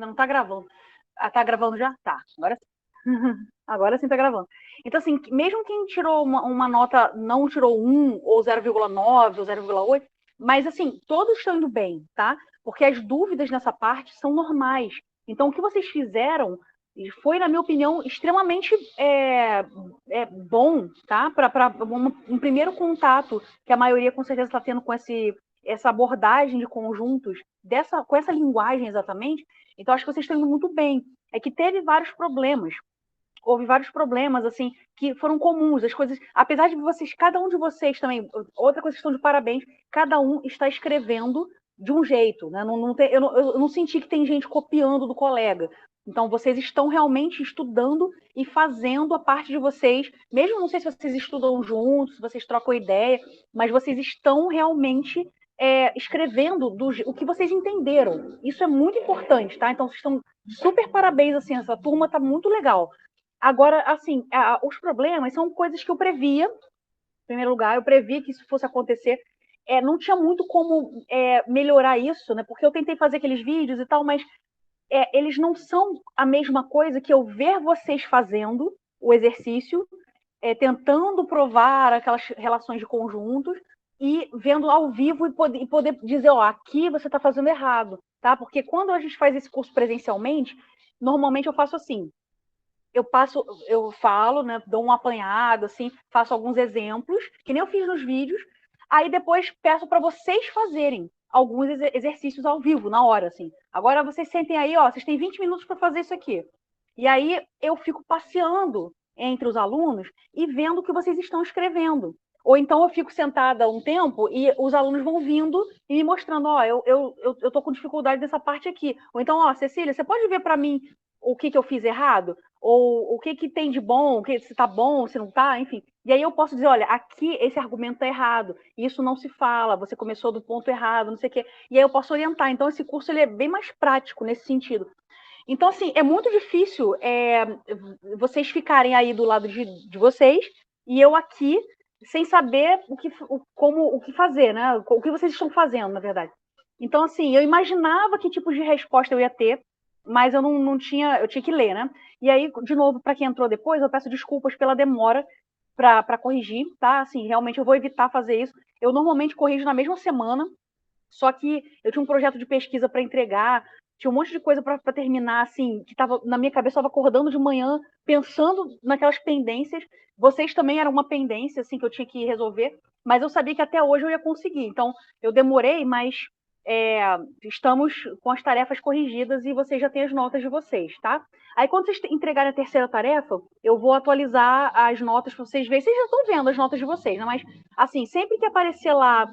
não tá gravando. Ah, tá gravando já? Tá, agora sim. Agora sim tá gravando. Então, assim, mesmo quem tirou uma nota, não tirou 1, ou 0,9, ou 0,8, mas, assim, todos estão indo bem, tá? Porque as dúvidas nessa parte são normais. Então, o que vocês fizeram foi, na minha opinião, extremamente bom, tá? Para um primeiro contato que a maioria com certeza está tendo com essa abordagem de conjuntos, com essa linguagem exatamente. Então, acho que vocês estão indo muito bem. É que teve vários problemas. Houve vários problemas, assim, que foram comuns. As coisas, apesar de vocês, cada um de vocês também, outra coisa que estão de parabéns, cada um está escrevendo de um jeito, né? Eu não senti que tem gente copiando do colega. Então, vocês estão realmente estudando e fazendo a parte de vocês, mesmo não sei se vocês estudam juntos, se vocês trocam ideia, mas vocês estão realmente escrevendo o que vocês entenderam. Isso é muito importante, tá? Então, vocês estão super parabéns, assim, essa turma tá muito legal. Agora, assim, os problemas são coisas que eu previa. Em primeiro lugar, eu previa que isso fosse acontecer. Não tinha muito como melhorar isso, né? Porque eu tentei fazer aqueles vídeos e tal, mas eles não são a mesma coisa que eu ver vocês fazendo o exercício, tentando provar aquelas relações de conjuntos e vendo ao vivo e poder dizer, ó, aqui você está fazendo errado, tá? Porque quando a gente faz esse curso presencialmente, normalmente eu faço assim, eu falo, né, dou um apanhado, assim, faço alguns exemplos, que nem eu fiz nos vídeos, aí depois peço para vocês fazerem alguns exercícios ao vivo, na hora, assim. Agora vocês sentem aí, ó, vocês têm 20 minutos para fazer isso aqui. E aí eu fico passeando entre os alunos e vendo o que vocês estão escrevendo. Ou então eu fico sentada um tempo e os alunos vão vindo e me mostrando, ó, eu tô com dificuldade nessa parte aqui. Ou então, ó, Cecília, você pode ver para mim o que eu fiz errado? Ou o que tem de bom, se tá bom, se não tá, enfim. E aí eu posso dizer, olha, aqui esse argumento tá errado, isso não se fala, você começou do ponto errado, não sei o quê. E aí eu posso orientar. Então esse curso ele é bem mais prático nesse sentido. Então, assim, é muito difícil vocês ficarem aí do lado de vocês e eu aqui sem saber o que fazer, né? O que vocês estão fazendo, na verdade. Então, assim, eu imaginava que tipo de resposta eu ia ter, mas eu não tinha, eu tinha que ler, né? E aí, de novo, para quem entrou depois, eu peço desculpas pela demora para corrigir, tá? Assim, realmente eu vou evitar fazer isso. Eu normalmente corrijo na mesma semana, só que eu tinha um projeto de pesquisa para entregar, tinha um monte de coisa para terminar, assim, que estava na minha cabeça, eu estava acordando de manhã, pensando naquelas pendências. Vocês também eram uma pendência, assim, que eu tinha que resolver, mas eu sabia que até hoje eu ia conseguir. Então, eu demorei, mas estamos com as tarefas corrigidas e vocês já têm as notas de vocês, tá? Aí, quando vocês entregarem a terceira tarefa, eu vou atualizar as notas para vocês verem. Vocês já estão vendo as notas de vocês, né? Mas, assim, sempre que aparecer lá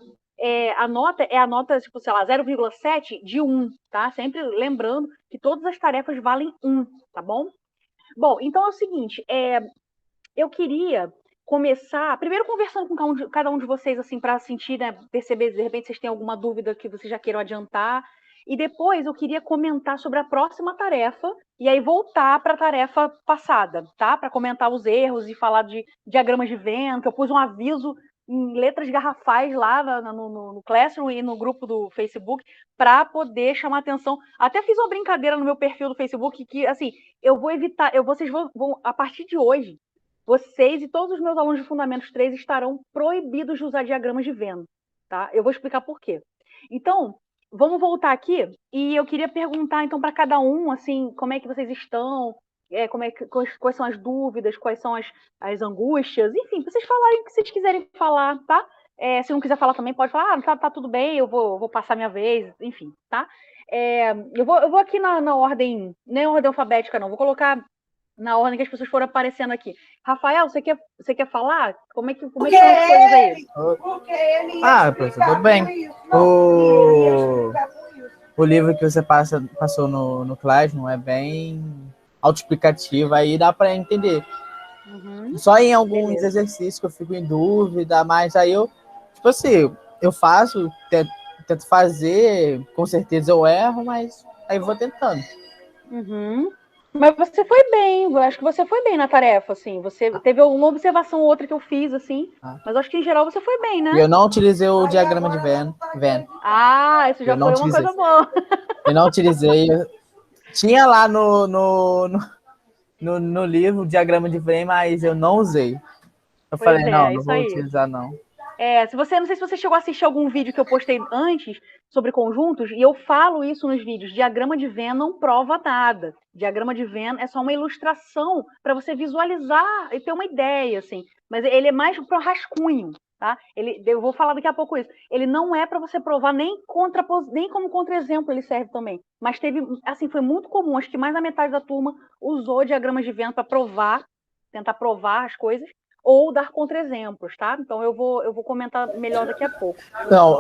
a nota é a nota, tipo, sei lá, 0,7 de 1, tá? Sempre lembrando que todas as tarefas valem 1, tá bom? Bom, então é o seguinte, eu queria começar, primeiro conversando com cada um de vocês, assim, para sentir, né, perceber, de repente, vocês têm alguma dúvida que vocês já queiram adiantar, e depois eu queria comentar sobre a próxima tarefa, e aí voltar para a tarefa passada, tá? Para comentar os erros e falar de diagramas de Venn, que eu pus um aviso em letras garrafais lá no Classroom e no grupo do Facebook para poder chamar atenção. Até fiz uma brincadeira no meu perfil do Facebook que, assim, eu vou evitar, vocês vão, a partir de hoje, vocês e todos os meus alunos de Fundamentos 3 estarão proibidos de usar diagramas de Venn, tá? Eu vou explicar por quê. Então, vamos voltar aqui e eu queria perguntar, então, para cada um, assim, como é que vocês estão, quais são as dúvidas, quais são as angústias, enfim, vocês falarem o que vocês quiserem falar, tá? Se não quiser falar também, pode falar, tá tudo bem, eu vou passar minha vez, enfim, tá? Eu vou aqui na ordem, nem ordem alfabética, não, vou colocar na ordem que as pessoas foram aparecendo aqui. Rafael, você quer falar? Como é que estão as coisas aí? Professor, tudo bem. O livro que você passou no Classroom é bem autoexplicativo, aí dá para entender. Uhum. Só em alguns exercícios que eu fico em dúvida, mas aí eu, tipo assim, eu faço, tento fazer, com certeza eu erro, mas aí eu vou tentando. Uhum. Mas você foi bem, eu acho que você foi bem na tarefa, assim. Você teve uma observação ou outra que eu fiz, assim, mas acho que em geral você foi bem, né? E eu não utilizei o diagrama de Venn. Isso já foi uma coisa boa. Eu não utilizei. Tinha lá no livro o diagrama de Venn, mas eu não usei. Eu Pois falei, não, é, não isso vou aí. utilizar, não. Não sei se você chegou a assistir algum vídeo que eu postei antes sobre conjuntos, e eu falo isso nos vídeos. Diagrama de Venn não prova nada. Diagrama de Venn é só uma ilustração para você visualizar e ter uma ideia, assim. Mas ele é mais para rascunho, tá? Eu vou falar daqui a pouco isso. Ele não é para você provar nem como contra-exemplo ele serve também. Mas assim, foi muito comum. Acho que mais da metade da turma usou diagramas de Venn para tentar provar as coisas ou dar contra-exemplos, tá? Então eu vou comentar melhor daqui a pouco. Não,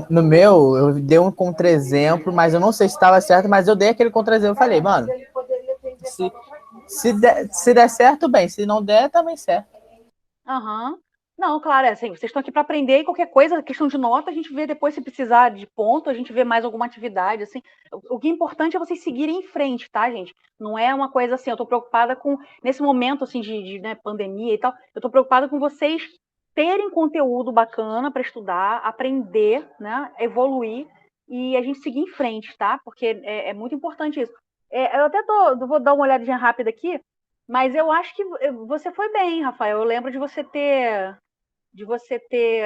no meu, eu dei um contra-exemplo, mas eu não sei se estava certo, mas eu dei aquele contra-exemplo e falei, mano, se der certo, bem, se não der, também certo. Aham. Não, claro, é assim, vocês estão aqui para aprender e qualquer coisa, questão de nota, a gente vê depois se precisar de ponto, a gente vê mais alguma atividade, assim. O que é importante é vocês seguirem em frente, tá, gente? Não é uma coisa assim, eu tô preocupada com, nesse momento, assim, né, pandemia e tal, eu tô preocupada com vocês terem conteúdo bacana para estudar, aprender, né, evoluir e a gente seguir em frente, tá? Porque é muito importante isso. Eu até vou dar uma olhadinha rápida aqui, mas eu acho que você foi bem, Rafael. Eu lembro de você ter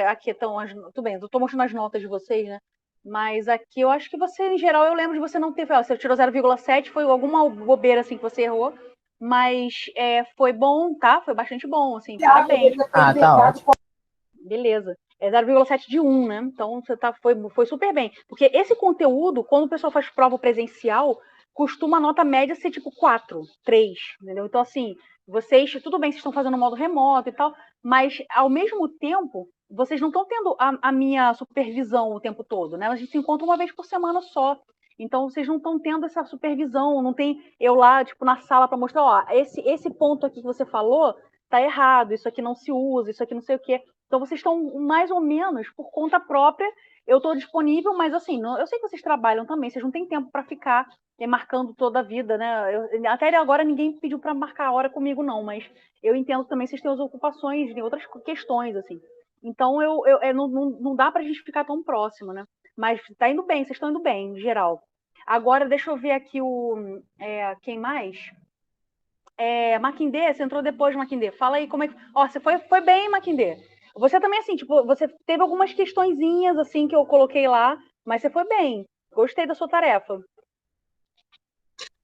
aqui estão tudo bem, eu tô mostrando as notas de vocês, né? Mas aqui eu acho que você, em geral, eu lembro de você não ter, você tirou 0,7, foi alguma bobeira assim que você errou, mas foi bom, tá? Foi bastante bom, assim, parabéns. Ah, tá ótimo. Beleza. É 0,7 de 1, né? Então você foi super bem. Porque esse conteúdo, quando o pessoal faz prova presencial, costuma a nota média ser tipo 4, 3, entendeu? Então, assim, tudo bem, vocês estão fazendo modo remoto e tal, mas ao mesmo tempo, vocês não estão tendo a minha supervisão o tempo todo, né? A gente se encontra uma vez por semana só. Então, vocês não estão tendo essa supervisão, não tem eu lá, tipo, na sala para mostrar, ó, esse ponto aqui que você falou tá errado, isso aqui não se usa, isso aqui não sei o quê. Então, vocês estão mais ou menos por conta própria. Eu estou disponível, mas assim, eu sei que vocês trabalham também, vocês não têm tempo para ficar marcando toda a vida, né? Até agora ninguém pediu para marcar a hora comigo, não, mas eu entendo também que vocês têm as ocupações, tem outras questões, assim. Então, não dá para a gente ficar tão próximo, né? Mas tá indo bem, vocês estão indo bem, em geral. Agora, deixa eu ver aqui quem mais? Maquindê, você entrou depois, Maquindê. Fala aí como é que. Ó, você foi bem, Maquindê. Você também, assim, tipo, você teve algumas questõezinhas, assim, que eu coloquei lá, mas você foi bem. Gostei da sua tarefa.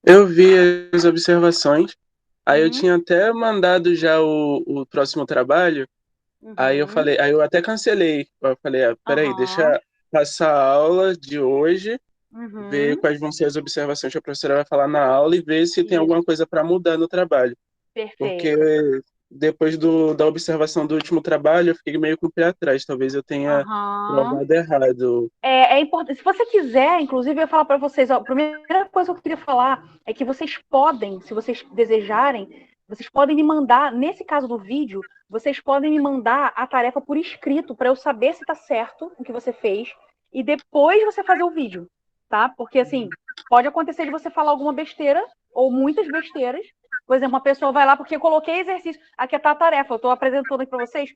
Eu vi as observações, aí eu Uhum, tinha até mandado já o próximo trabalho, uhum, aí eu até cancelei. Eu falei, peraí, aham, deixa passar a aula de hoje, ver uhum. quais vão ser as observações que a professora vai falar na aula e ver se tem Isso, alguma coisa para mudar no trabalho. Porque perfeito. depois da observação do último trabalho, eu fiquei meio com o pé atrás. Talvez eu tenha Aham. provado errado. É importante. Se você quiser, inclusive, eu ia falar para vocês, ó, a primeira coisa que eu queria falar é que vocês podem, se vocês desejarem, vocês podem me mandar, nesse caso do vídeo, vocês podem me mandar a tarefa por escrito para eu saber se está certo o que você fez e depois você fazer o vídeo, tá? Porque assim, pode acontecer de você falar alguma besteira ou muitas besteiras. Por exemplo, uma pessoa vai lá porque eu coloquei exercício, aqui está a tarefa, eu estou apresentando aqui para vocês.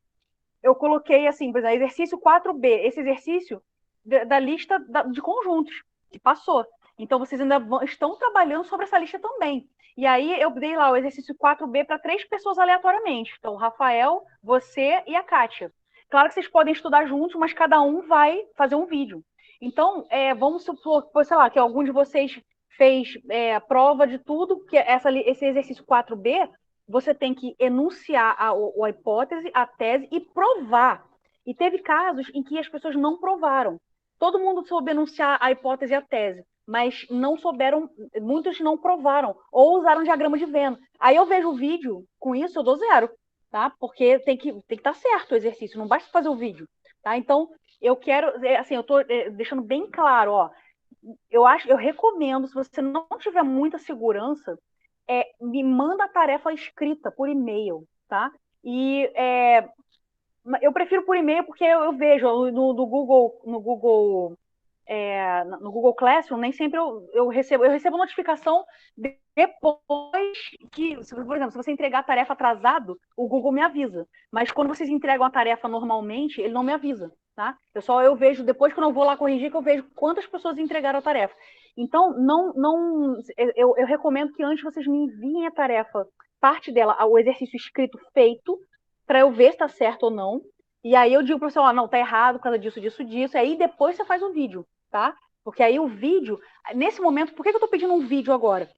Eu coloquei assim, por exemplo, exercício 4B. Esse exercício da lista de conjuntos que passou. Então, vocês ainda estão trabalhando sobre essa lista também. E aí, eu dei lá o exercício 4B para 3 pessoas aleatoriamente. Então, o Rafael, você e a Kátia. Claro que vocês podem estudar juntos, mas cada um vai fazer um vídeo. Então, vamos supor, sei lá, que algum de vocês fez a prova de tudo, que esse exercício 4B, você tem que enunciar a hipótese, a tese e provar. E teve casos em que as pessoas não provaram. Todo mundo soube enunciar a hipótese e a tese, mas não souberam, muitos não provaram, ou usaram diagrama de Venn. Aí eu vejo o vídeo, com isso eu dou 0, tá? Porque tem que estar certo o exercício, não basta fazer o vídeo, tá? Então, eu quero, assim, eu tô deixando bem claro, ó, eu recomendo, se você não tiver muita segurança, me manda a tarefa escrita por e-mail, tá? E eu prefiro por e-mail porque eu vejo no Google, no Google Classroom, nem sempre eu recebo notificação depois que, por exemplo, se você entregar a tarefa atrasado, o Google me avisa. Mas quando vocês entregam a tarefa normalmente, ele não me avisa, tá? Eu vejo, depois quando eu vou lá corrigir, que eu vejo quantas pessoas entregaram a tarefa. Então, eu recomendo que antes vocês me enviem a tarefa, parte dela, o exercício escrito feito, para eu ver se está certo ou não. E aí eu digo para você, ó, não, tá errado por causa disso, disso, disso. Aí depois você faz o vídeo, tá? Porque aí o vídeo, nesse momento, por que eu tô pedindo um vídeo agora?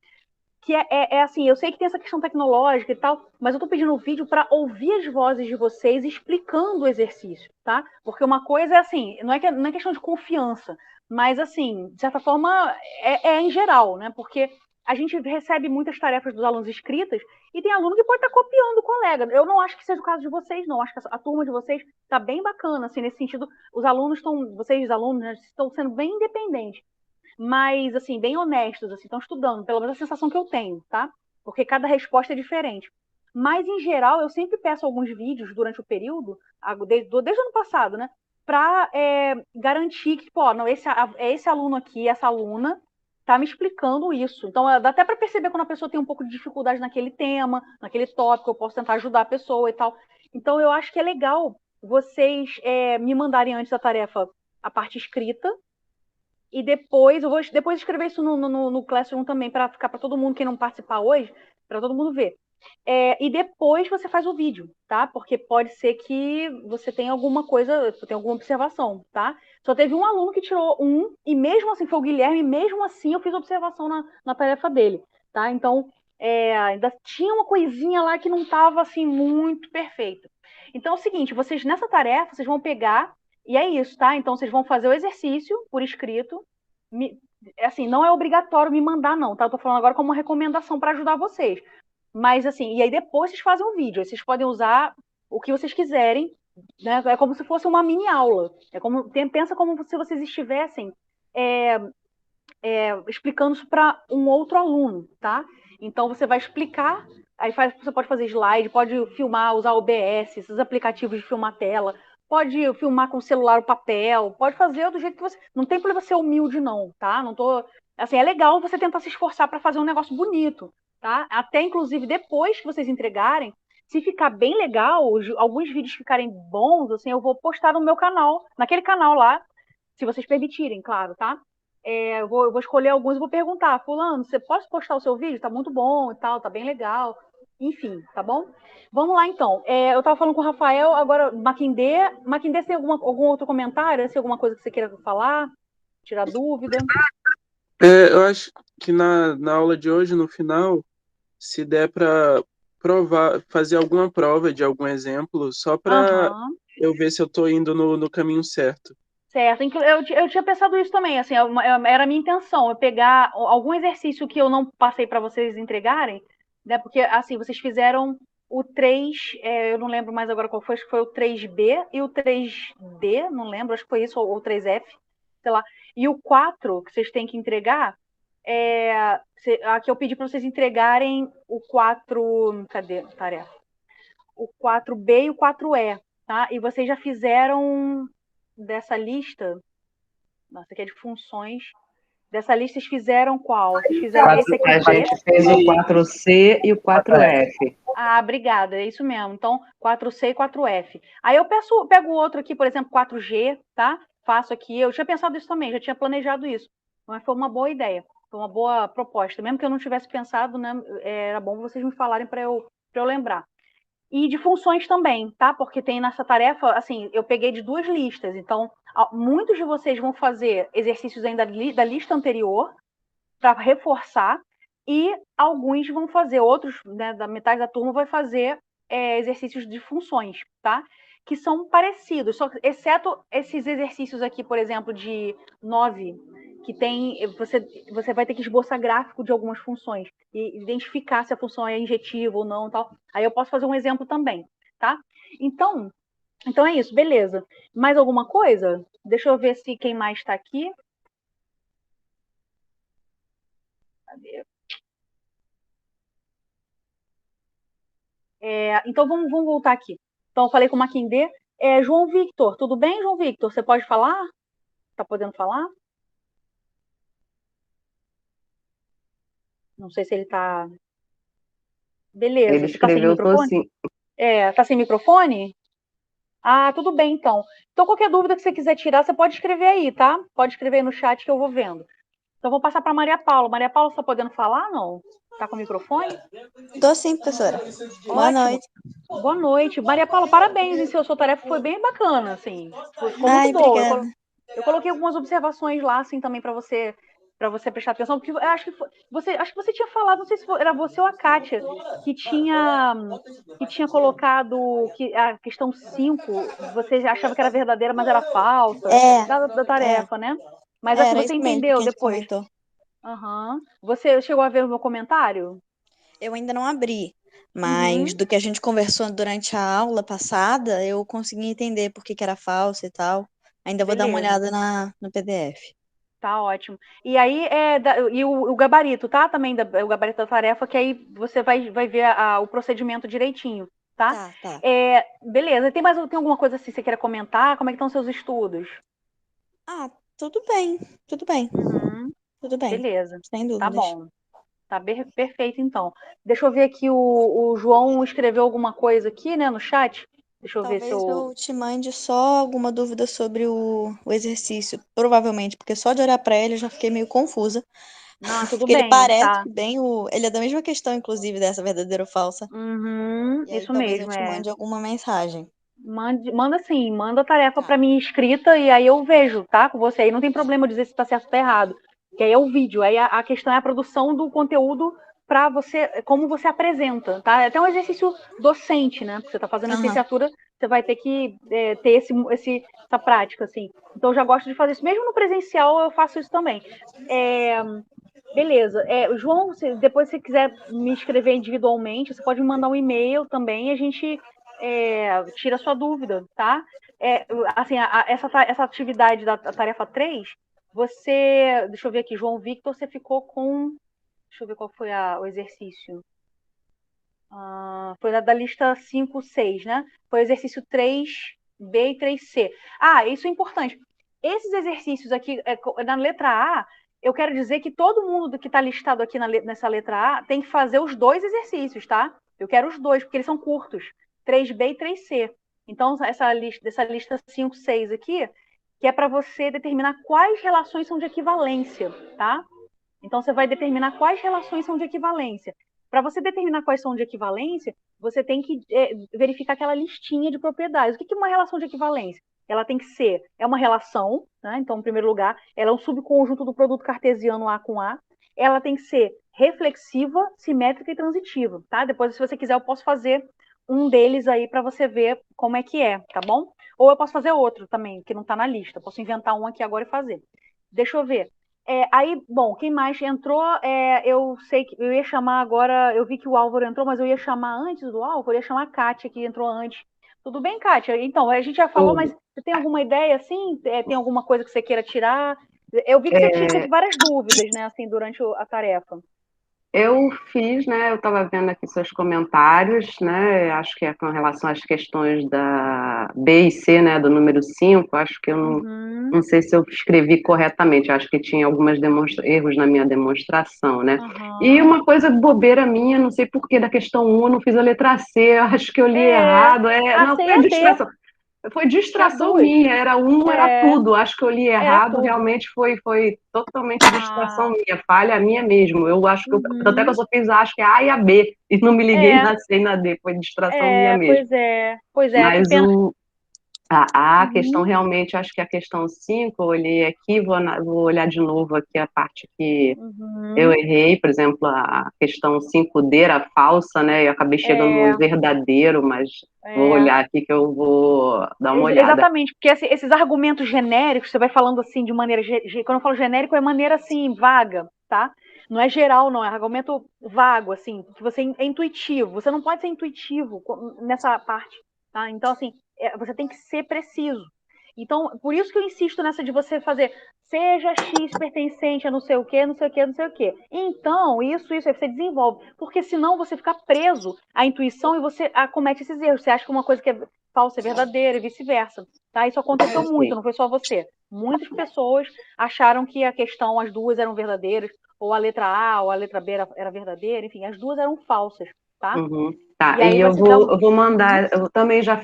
Que é assim, eu sei que tem essa questão tecnológica e tal, mas eu tô pedindo um vídeo para ouvir as vozes de vocês explicando o exercício, tá? Porque uma coisa é assim, não é questão de confiança, mas assim, de certa forma, é em geral, né? Porque a gente recebe muitas tarefas dos alunos escritas e tem aluno que pode estar copiando o colega. Eu não acho que seja o caso de vocês, não. Acho que a turma de vocês está bem bacana, assim, nesse sentido. Os alunos estão, vocês, alunos, né, estão sendo bem independentes, mas, assim, bem honestos, assim, estão estudando, pelo menos a sensação que eu tenho, tá? Porque cada resposta é diferente. Mas, em geral, eu sempre peço alguns vídeos durante o período, desde o ano passado, né? Para garantir que, pô, não, esse aluno aqui, essa aluna, tá me explicando isso. Então, dá até para perceber quando a pessoa tem um pouco de dificuldade naquele tema, naquele tópico, eu posso tentar ajudar a pessoa e tal. Então, eu acho que é legal vocês me mandarem antes da tarefa a parte escrita, e depois, eu vou depois escrever isso no Classroom também, para ficar para todo mundo, quem não participar hoje, para todo mundo ver. E depois você faz o vídeo, tá? Porque pode ser que você tenha alguma coisa, tenha alguma observação, tá? Só teve um aluno que tirou um, e mesmo assim, foi o Guilherme, e mesmo assim eu fiz observação na tarefa dele, tá? Então, ainda tinha uma coisinha lá que não estava, assim, muito perfeita. Então é o seguinte, vocês, nessa tarefa, vocês vão pegar, e é isso, tá? Então, vocês vão fazer o exercício por escrito. Assim, não é obrigatório me mandar, não, tá? Eu tô falando agora como uma recomendação para ajudar vocês. Mas, assim, e aí depois vocês fazem um vídeo. Aí vocês podem usar o que vocês quiserem, né? É como se fosse uma mini aula. Pensa como se vocês estivessem explicando isso para um outro aluno, tá? Então, você vai explicar, você pode fazer slide, pode filmar, usar OBS, esses aplicativos de filmar tela, pode filmar com o celular o papel, pode fazer do jeito que você... Não tem problema ser humilde, não, tá? Não tô... Assim, é legal você tentar se esforçar para fazer um negócio bonito, tá? Até, inclusive, depois que vocês entregarem, se ficar bem legal, alguns vídeos ficarem bons, assim, eu vou postar no meu canal, naquele canal lá, se vocês permitirem, claro, tá? Eu vou escolher alguns e vou perguntar, fulano, você pode postar o seu vídeo? Tá muito bom e tal, tá bem legal. Enfim, tá bom? Vamos lá, então. Eu tava falando com o Rafael, agora, Maquindê. Maquindê, tem algum outro comentário? Se alguma coisa que você queira falar? Tirar dúvida? Eu acho que na aula de hoje, no final, se der para fazer alguma prova de algum exemplo, só para Aham. eu ver se eu estou indo no caminho certo. Certo. Eu tinha pensado isso também, assim, era a minha intenção, eu pegar algum exercício que eu não passei para vocês entregarem, né? Porque, assim, vocês fizeram o 3, eu não lembro mais agora qual foi, acho que foi o 3B e o 3D, não lembro, acho que foi isso, ou o 3F, sei lá. E o 4 que vocês têm que entregar, aqui eu pedi para vocês entregarem o 4, cadê a tarefa? O 4B e o 4E, tá? E vocês já fizeram dessa lista, nossa, aqui é de funções. Dessa lista, vocês fizeram qual? Vocês fizeram esse aqui? A gente fez o 4C e o 4F. Ah, obrigada, é isso mesmo. Então, 4C e 4F. Aí eu pego outro aqui, por exemplo, 4G, tá? Faço aqui. Eu tinha pensado isso também, já tinha planejado isso. Mas foi uma boa ideia, foi uma boa proposta. Mesmo que eu não tivesse pensado, né? Era bom vocês me falarem para eu lembrar. E de funções também, tá? Porque tem nessa tarefa, assim, eu peguei de 2 listas. Então, muitos de vocês vão fazer exercícios ainda da lista anterior para reforçar, e alguns vão fazer, outros, né, da metade da turma vai fazer exercícios de funções, tá? Que são parecidos, só exceto esses exercícios aqui, por exemplo, de 9, que tem, você vai ter que esboçar gráfico de algumas funções e identificar se a função é injetiva ou não, tal. Aí eu posso fazer um exemplo também, tá? Então é isso, beleza. Mais alguma coisa? Deixa eu ver se quem mais está aqui. Cadê? Então vamos voltar aqui. Então eu falei com o Maquindê. João Victor, tudo bem, João Victor? Você pode falar? Tá podendo falar? Não sei se ele tá. Beleza. Ele Você tá sem escreveu, tô microfone? sim. Tá sem microfone? Ah, tudo bem, então. Então, qualquer dúvida que você quiser tirar, você pode escrever aí, tá? Pode escrever aí no chat que eu vou vendo. Então, vou passar para Maria Paula. Maria Paula, você está podendo falar, não? Está com o microfone? Tô sim, professora. Boa Ótimo. noite. Boa noite. Maria Paula, parabéns, hein? Sua tarefa foi bem bacana, assim. Ficou Ai, muito boa. obrigada. Eu coloquei algumas observações lá, assim, também para você prestar atenção, porque eu acho que você tinha falado, não sei se era você ou a Kátia, que tinha colocado que a questão 5 você achava que era verdadeira, mas era falsa, da tarefa, né? Mas assim, Era você isso mesmo que a entendeu gente depois? comentou. Aham. Você chegou a ver o meu comentário? Eu ainda não abri, Uhum. mas do que a gente conversou durante a aula passada, eu consegui entender por que era falso e tal. Ainda vou dar uma Beleza. olhada no PDF. Tá ótimo. E aí e o gabarito, tá? Também o gabarito da tarefa, que aí você vai ver o procedimento direitinho, tá? Tá. Beleza. Tem alguma coisa assim que você queira comentar? Como é que estão seus estudos? Ah, tudo bem. Tudo bem. Uhum. Tudo bem. Beleza. Sem Tá dúvidas. bom. Tá perfeito, então. Deixa eu ver aqui, o João escreveu alguma coisa aqui, né, no chat. Deixa eu ver se Talvez eu... eu te mande só alguma dúvida sobre o exercício, provavelmente, porque só de olhar para ele eu já fiquei meio confusa. Não, tudo Porque ele bem, parece tá. bem ele é da mesma questão, inclusive, dessa verdadeira ou falsa. Uhum, E aí isso talvez eu mesmo, te mande alguma mensagem. Manda sim, manda a tarefa Tá. para mim escrita e aí eu vejo, tá? Com você. Aí não tem problema eu dizer se tá certo ou tá errado. Que aí é o vídeo, aí a questão é a produção do conteúdo para você, como você apresenta, tá? É até um exercício docente, né? Porque você tá fazendo licenciatura, você vai ter que ter essa prática, assim. Então eu já gosto de fazer isso. Mesmo no presencial eu faço isso também. Beleza. João, depois se você quiser me escrever individualmente, você pode me mandar um e-mail também, a gente tira a sua dúvida, tá? Assim, essa atividade da tarefa 3, deixa eu ver aqui, João Victor, você ficou com, deixa eu ver qual foi o exercício. Foi da lista 5, 6, né? Foi o exercício 3B e 3C. Isso é importante. Esses exercícios aqui, na letra A, eu quero dizer que todo mundo que está listado aqui nessa letra A tem que fazer os dois exercícios, tá? Eu quero os dois, porque eles são curtos. 3B e 3C. Então, essa lista 5, 6 aqui, que é para você determinar quais relações são de equivalência, tá? Então, você vai determinar quais relações são de equivalência. Para você determinar quais são de equivalência, você tem que verificar aquela listinha de propriedades. O que é uma relação de equivalência? Ela tem que ser uma relação, né? Então, em primeiro lugar, ela é um subconjunto do produto cartesiano A com A. Ela tem que ser reflexiva, simétrica e transitiva, tá? Depois, se você quiser, eu posso fazer um deles aí para você ver como é que tá bom? Ou eu posso fazer outro também, que não está na lista. Posso inventar um aqui agora e fazer. Deixa eu ver. Aí, bom, quem mais entrou? Eu sei que eu ia chamar agora. Eu vi que o Álvaro entrou, mas eu ia chamar antes do Álvaro, eu ia chamar a Kátia, que entrou antes. Tudo bem, Kátia? Então, a gente já falou, mas você tem alguma ideia, assim? Tem alguma coisa que você queira tirar? Eu vi que você teve várias dúvidas, né, assim, durante a tarefa. Eu fiz, né? Eu estava vendo aqui seus comentários, né? Acho que é com relação às questões da B e C, né? Do número 5. Acho que eu não sei se eu escrevi corretamente. Acho que tinha alguns erros na minha demonstração, né? E uma coisa bobeira minha, não sei por que da questão 1 eu não fiz a letra C. Eu acho que eu li errado. Não, foi a distração. Foi distração minha, era tudo. Acho que eu li errado, realmente foi totalmente distração minha, falha minha mesmo. Eu acho que até que eu só fiz acho que a A e a B, e não me liguei na C e na D, foi distração minha mesmo. Pois é. Mas a questão realmente, acho que a questão 5, eu olhei aqui, vou olhar de novo aqui a parte que eu errei, por exemplo, a questão 5D era falsa, né? Eu acabei chegando no verdadeiro, mas vou olhar aqui que eu vou dar uma olhada. Exatamente, porque esses argumentos genéricos, você vai falando assim de maneira. Quando eu falo genérico, é maneira assim, vaga, tá? Não é geral, não, é argumento vago, assim, que você é intuitivo. Você não pode ser intuitivo nessa parte, tá? Então, assim, você tem que ser preciso. Então, por isso que eu insisto nessa de você fazer seja X pertencente a não sei o quê, não sei o quê, não sei o quê. Então, isso aí você desenvolve. Porque senão você fica preso à intuição e você comete esses erros. Você acha que uma coisa que é falsa é verdadeira e vice-versa. Tá? Isso aconteceu muito, não foi só você. Muitas pessoas acharam que a questão, as duas eram verdadeiras, ou a letra A ou a letra B era verdadeira, enfim, as duas eram falsas, tá? Tá, e eu vou mandar, eu também já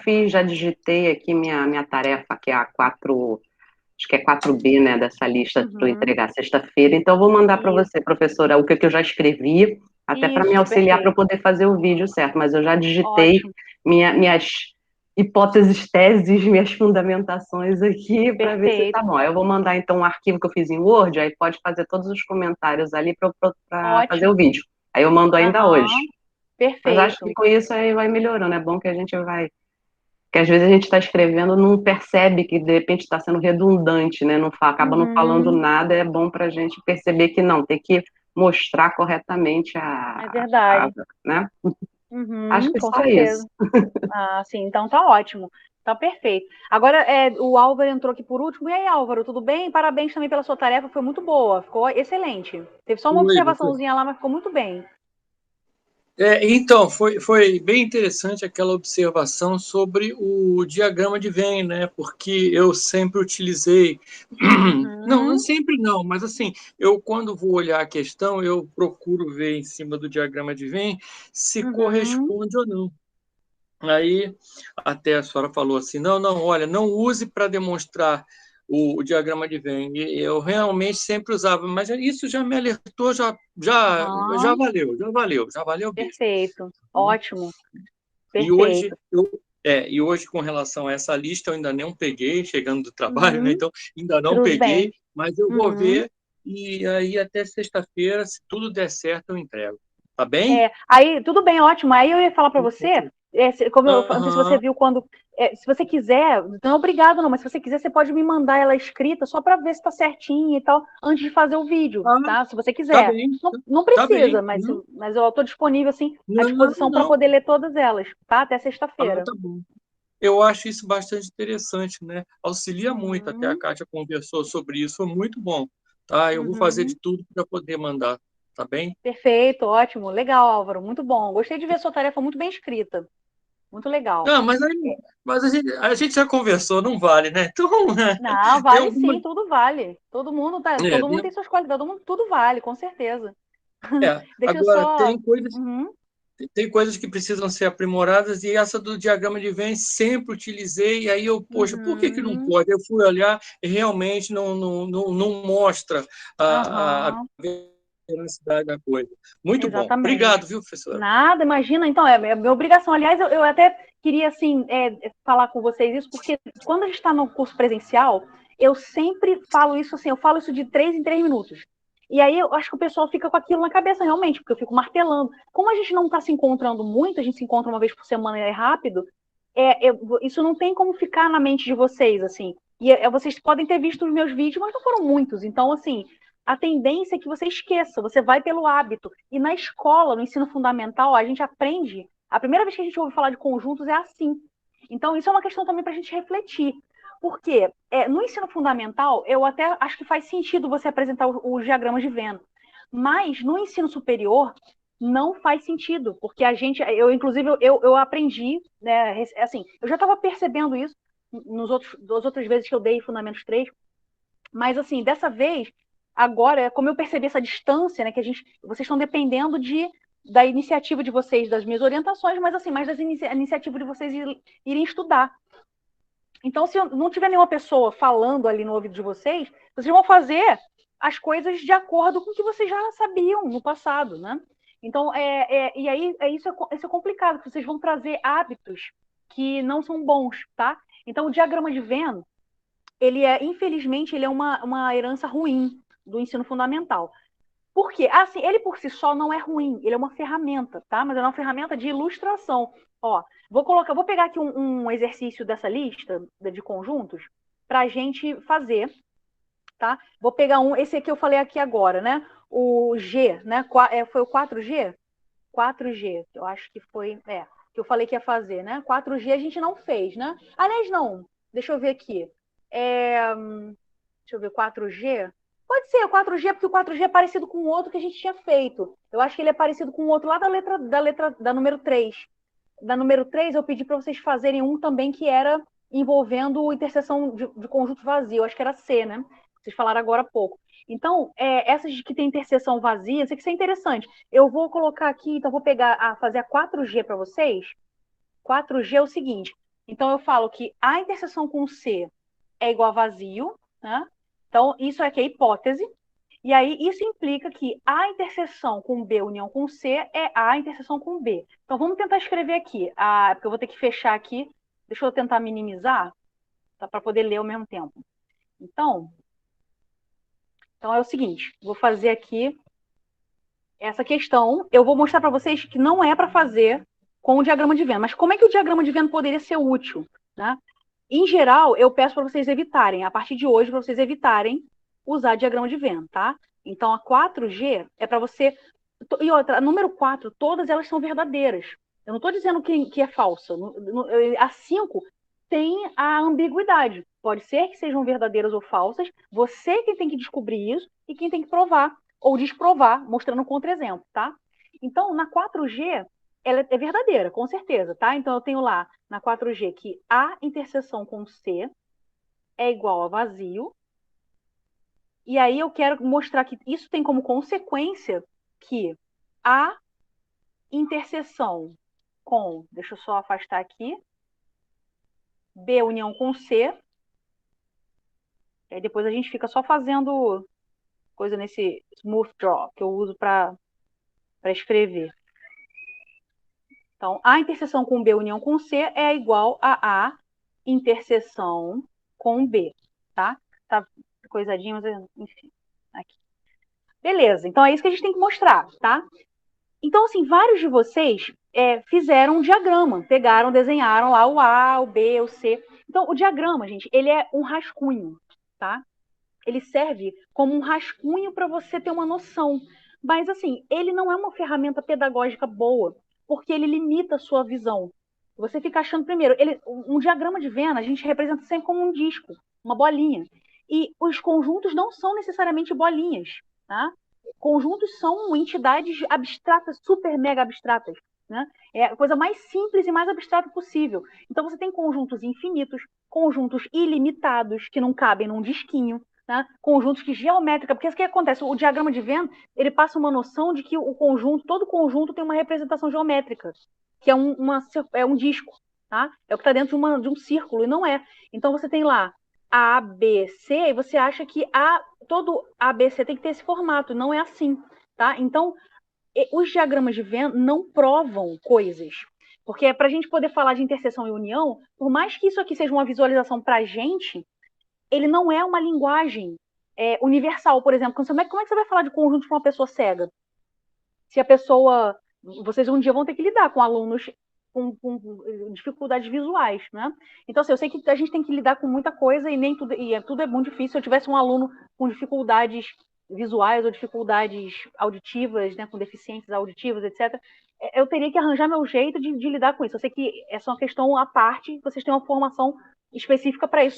digitei aqui minha tarefa, que é a 4, acho que é 4B, né, dessa lista para eu Uhum. entregar sexta-feira. Então, eu vou mandar para Isso. você, professora, o que eu já escrevi, até para me Isso, auxiliar para eu perfeito. poder fazer o vídeo certo. Mas eu já digitei Ótimo, minhas hipóteses, teses, minhas fundamentações aqui para ver se tá perfeito. bom. Aí eu vou mandar, então, um arquivo que eu fiz em Word, aí pode fazer todos os comentários ali para fazer o Ótimo. vídeo. Aí eu mando ainda hoje. Aham, Mas acho que perfeito. com isso aí vai melhorando. É bom que a gente vai. Que às vezes a gente está escrevendo, não percebe que de repente está sendo redundante, né? Acaba não falando Uhum, nada, é bom para a gente perceber que não, tem que mostrar corretamente é verdade. né? Acho Uhum, que com só isso. certeza. Ah, sim, então tá ótimo. Tá perfeito. Agora, o Álvaro entrou aqui por último. E aí, Álvaro, tudo bem? Parabéns também pela sua tarefa, foi muito boa, ficou excelente. Teve só uma Oi, observaçãozinha lá, mas ficou muito bem. então, foi bem interessante aquela observação sobre o diagrama de Venn, né? Porque eu sempre utilizei. Não Uhum, sempre não, mas assim, eu quando vou olhar a questão, eu procuro ver em cima do diagrama de Venn se uhum, corresponde ou não. Aí até a senhora falou assim, não, olha, não use para demonstrar o diagrama de Venn. E eu realmente sempre usava, mas isso já me alertou, já aham, valeu, já valeu mesmo. perfeito. Ótimo, E hoje perfeito. e hoje com relação a essa lista eu ainda não peguei, chegando do trabalho, né? Uhum, Então ainda não tudo bem. peguei, mas eu vou Uhum. ver e aí até sexta-feira, se tudo der certo, eu entrego. Tá bem? Aí, tudo bem, ótimo. Aí eu ia falar para você, como eu não sei se você Aham, viu quando, se você quiser, não é obrigado não, mas se você quiser, você pode me mandar ela escrita só para ver se tá certinho e tal, antes de fazer o vídeo, ah, tá? Se você tá quiser. bem, Não, não tá precisa, bem. mas eu estou disponível assim à Não, disposição para não. poder ler todas elas, tá? Até Ah, sexta-feira. tá bom. Eu acho isso bastante interessante, né? Auxilia muito, até a Uhum, Kátia conversou sobre isso, foi muito bom, tá? Eu vou fazer de uhum. tudo para poder mandar, tá bem? Perfeito, ótimo, legal, Álvaro, muito bom. Gostei de ver sua tarefa muito bem escrita, muito legal. Não, mas a gente já conversou, não vale, né? Então, Não, tem vale alguma. sim, tudo vale. É, Todo mundo tem suas qualidades, tudo vale, com certeza. Deixa eu agora, só. Uhum, tem coisas que precisam ser aprimoradas, e essa do diagrama de Venn sempre utilizei, e aí eu, poxa, por que não uhum, pode? Eu fui olhar e realmente não mostra a aham, veracidade da coisa. Muito bom. exatamente. Obrigado, viu, professor? Nada, imagina, então, é minha obrigação. Aliás, eu até queria, assim, falar com vocês isso, porque quando a gente está no curso presencial, eu sempre falo isso assim, eu falo isso de 3 em 3 minutos. E aí eu acho que o pessoal fica com aquilo na cabeça, realmente, porque eu fico martelando. Como a gente não está se encontrando muito, a gente se encontra uma vez por semana e é rápido, isso não tem como ficar na mente de vocês, assim. E vocês podem ter visto os meus vídeos, mas não foram muitos. Então, assim, a tendência é que você esqueça, você vai pelo hábito. E na escola, no ensino fundamental, a gente aprende. A primeira vez que a gente ouve falar de conjuntos é assim. Então, isso é uma questão também para a gente refletir. Porque no ensino fundamental, eu até acho que faz sentido você apresentar os diagramas de Venn. Mas no ensino superior, não faz sentido, porque inclusive, eu aprendi, né, assim, eu já estava percebendo isso das outras vezes que eu dei Fundamentos 3, mas assim, dessa vez, agora, como eu percebi essa distância, né, que vocês estão dependendo da iniciativa de vocês, das minhas orientações, mas assim, mais das iniciativa de vocês irem estudar. Então, se não tiver nenhuma pessoa falando ali no ouvido de vocês vão fazer as coisas de acordo com o que vocês já sabiam no passado, né? Então, e aí isso é complicado, porque vocês vão trazer hábitos que não são bons, tá? Então, o diagrama de Venn, infelizmente, ele é uma herança ruim do ensino fundamental. Por quê? Assim, ele por si só não é ruim, ele é uma ferramenta, tá? Mas é uma ferramenta de ilustração. Ó, vou pegar aqui um exercício dessa lista de conjuntos para a gente fazer, tá? Vou pegar esse aqui eu falei aqui agora, né? O G, né? Foi o 4G? 4G, eu acho que foi, que eu falei que ia fazer, né? 4G a gente não fez, né? Aliás, não, deixa eu ver aqui. Deixa eu ver, 4G? Pode ser o 4G, porque o 4G é parecido com o outro que a gente tinha feito. Eu acho que ele é parecido com o outro lá da número 3. Da número 3, eu pedi para vocês fazerem um também que era envolvendo interseção de conjunto vazio. Eu acho que era C, né? Vocês falaram agora há pouco. Então, essas que tem interseção vazia, isso aqui é interessante. Eu vou colocar aqui, então vou fazer a 4G para vocês. 4G é o seguinte. Então, eu falo que a interseção com C é igual a vazio, né? Então, isso aqui é hipótese. E aí, isso implica que A interseção com B união com C é A interseção com B. Então, vamos tentar escrever aqui. Porque eu vou ter que fechar aqui. Deixa eu tentar minimizar, tá, para poder ler ao mesmo tempo. Então é o seguinte. Vou fazer aqui essa questão. Eu vou mostrar para vocês que não é para fazer com o diagrama de Venn. Mas como é que o diagrama de Venn poderia ser útil, né? Em geral, eu peço para vocês evitarem, a partir de hoje, para vocês evitarem usar diagrama de Venn, tá? Então, a 4G é para você... E outra, a número 4, todas elas são verdadeiras. Eu não estou dizendo que é falsa. A 5 tem a ambiguidade. Pode ser que sejam verdadeiras ou falsas. Você quem tem que descobrir isso e quem tem que provar ou desprovar, mostrando um contra-exemplo, tá? Então, na 4G, ela é verdadeira, com certeza, tá? Então, eu tenho lá na 4G que A interseção com C é igual a vazio. E aí eu quero mostrar que isso tem como consequência que A interseção com, deixa eu só afastar aqui, B união com C, e aí depois a gente fica só fazendo coisa nesse smooth draw que eu uso para escrever. Então, A interseção com B união com C é igual a A interseção com B, tá? Tá coisadinho, mas enfim, aqui. Beleza, então é isso que a gente tem que mostrar, tá? Então, assim, vários de vocês fizeram um diagrama, pegaram, desenharam lá o A, o B, o C. Então, o diagrama, gente, ele é um rascunho, tá? Ele serve como um rascunho para você ter uma noção. Mas, assim, ele não é uma ferramenta pedagógica boa, porque ele limita a sua visão. Você fica achando, primeiro, um diagrama de Venn a gente representa sempre como um disco, uma bolinha. E os conjuntos não são necessariamente bolinhas, tá? Conjuntos são entidades abstratas, super mega abstratas, né? É a coisa mais simples e mais abstrata possível. Então você tem conjuntos infinitos, conjuntos ilimitados, que não cabem num disquinho, né? Conjuntos que geométrica, porque o que acontece? O diagrama de Venn, ele passa uma noção de que o conjunto, todo conjunto tem uma representação geométrica, que é um disco, tá? É o que está dentro de um círculo, e não é. Então você tem lá A, B, C, e você acha que todo A, B, C tem que ter esse formato, não é assim, tá? Então, os diagramas de Venn não provam coisas, porque para a gente poder falar de interseção e união, por mais que isso aqui seja uma visualização para a gente, ele não é uma linguagem universal, por exemplo. Como é que você vai falar de conjunto para uma pessoa cega? Se a pessoa... Vocês um dia vão ter que lidar com alunos com dificuldades visuais, né? Então, assim, eu sei que a gente tem que lidar com muita coisa e nem tudo, tudo é muito difícil. Se eu tivesse um aluno com dificuldades visuais ou dificuldades auditivas, né, com deficiências auditivas, etc., eu teria que arranjar meu jeito de lidar com isso. Eu sei que essa é uma questão à parte, vocês têm uma formação específica para isso,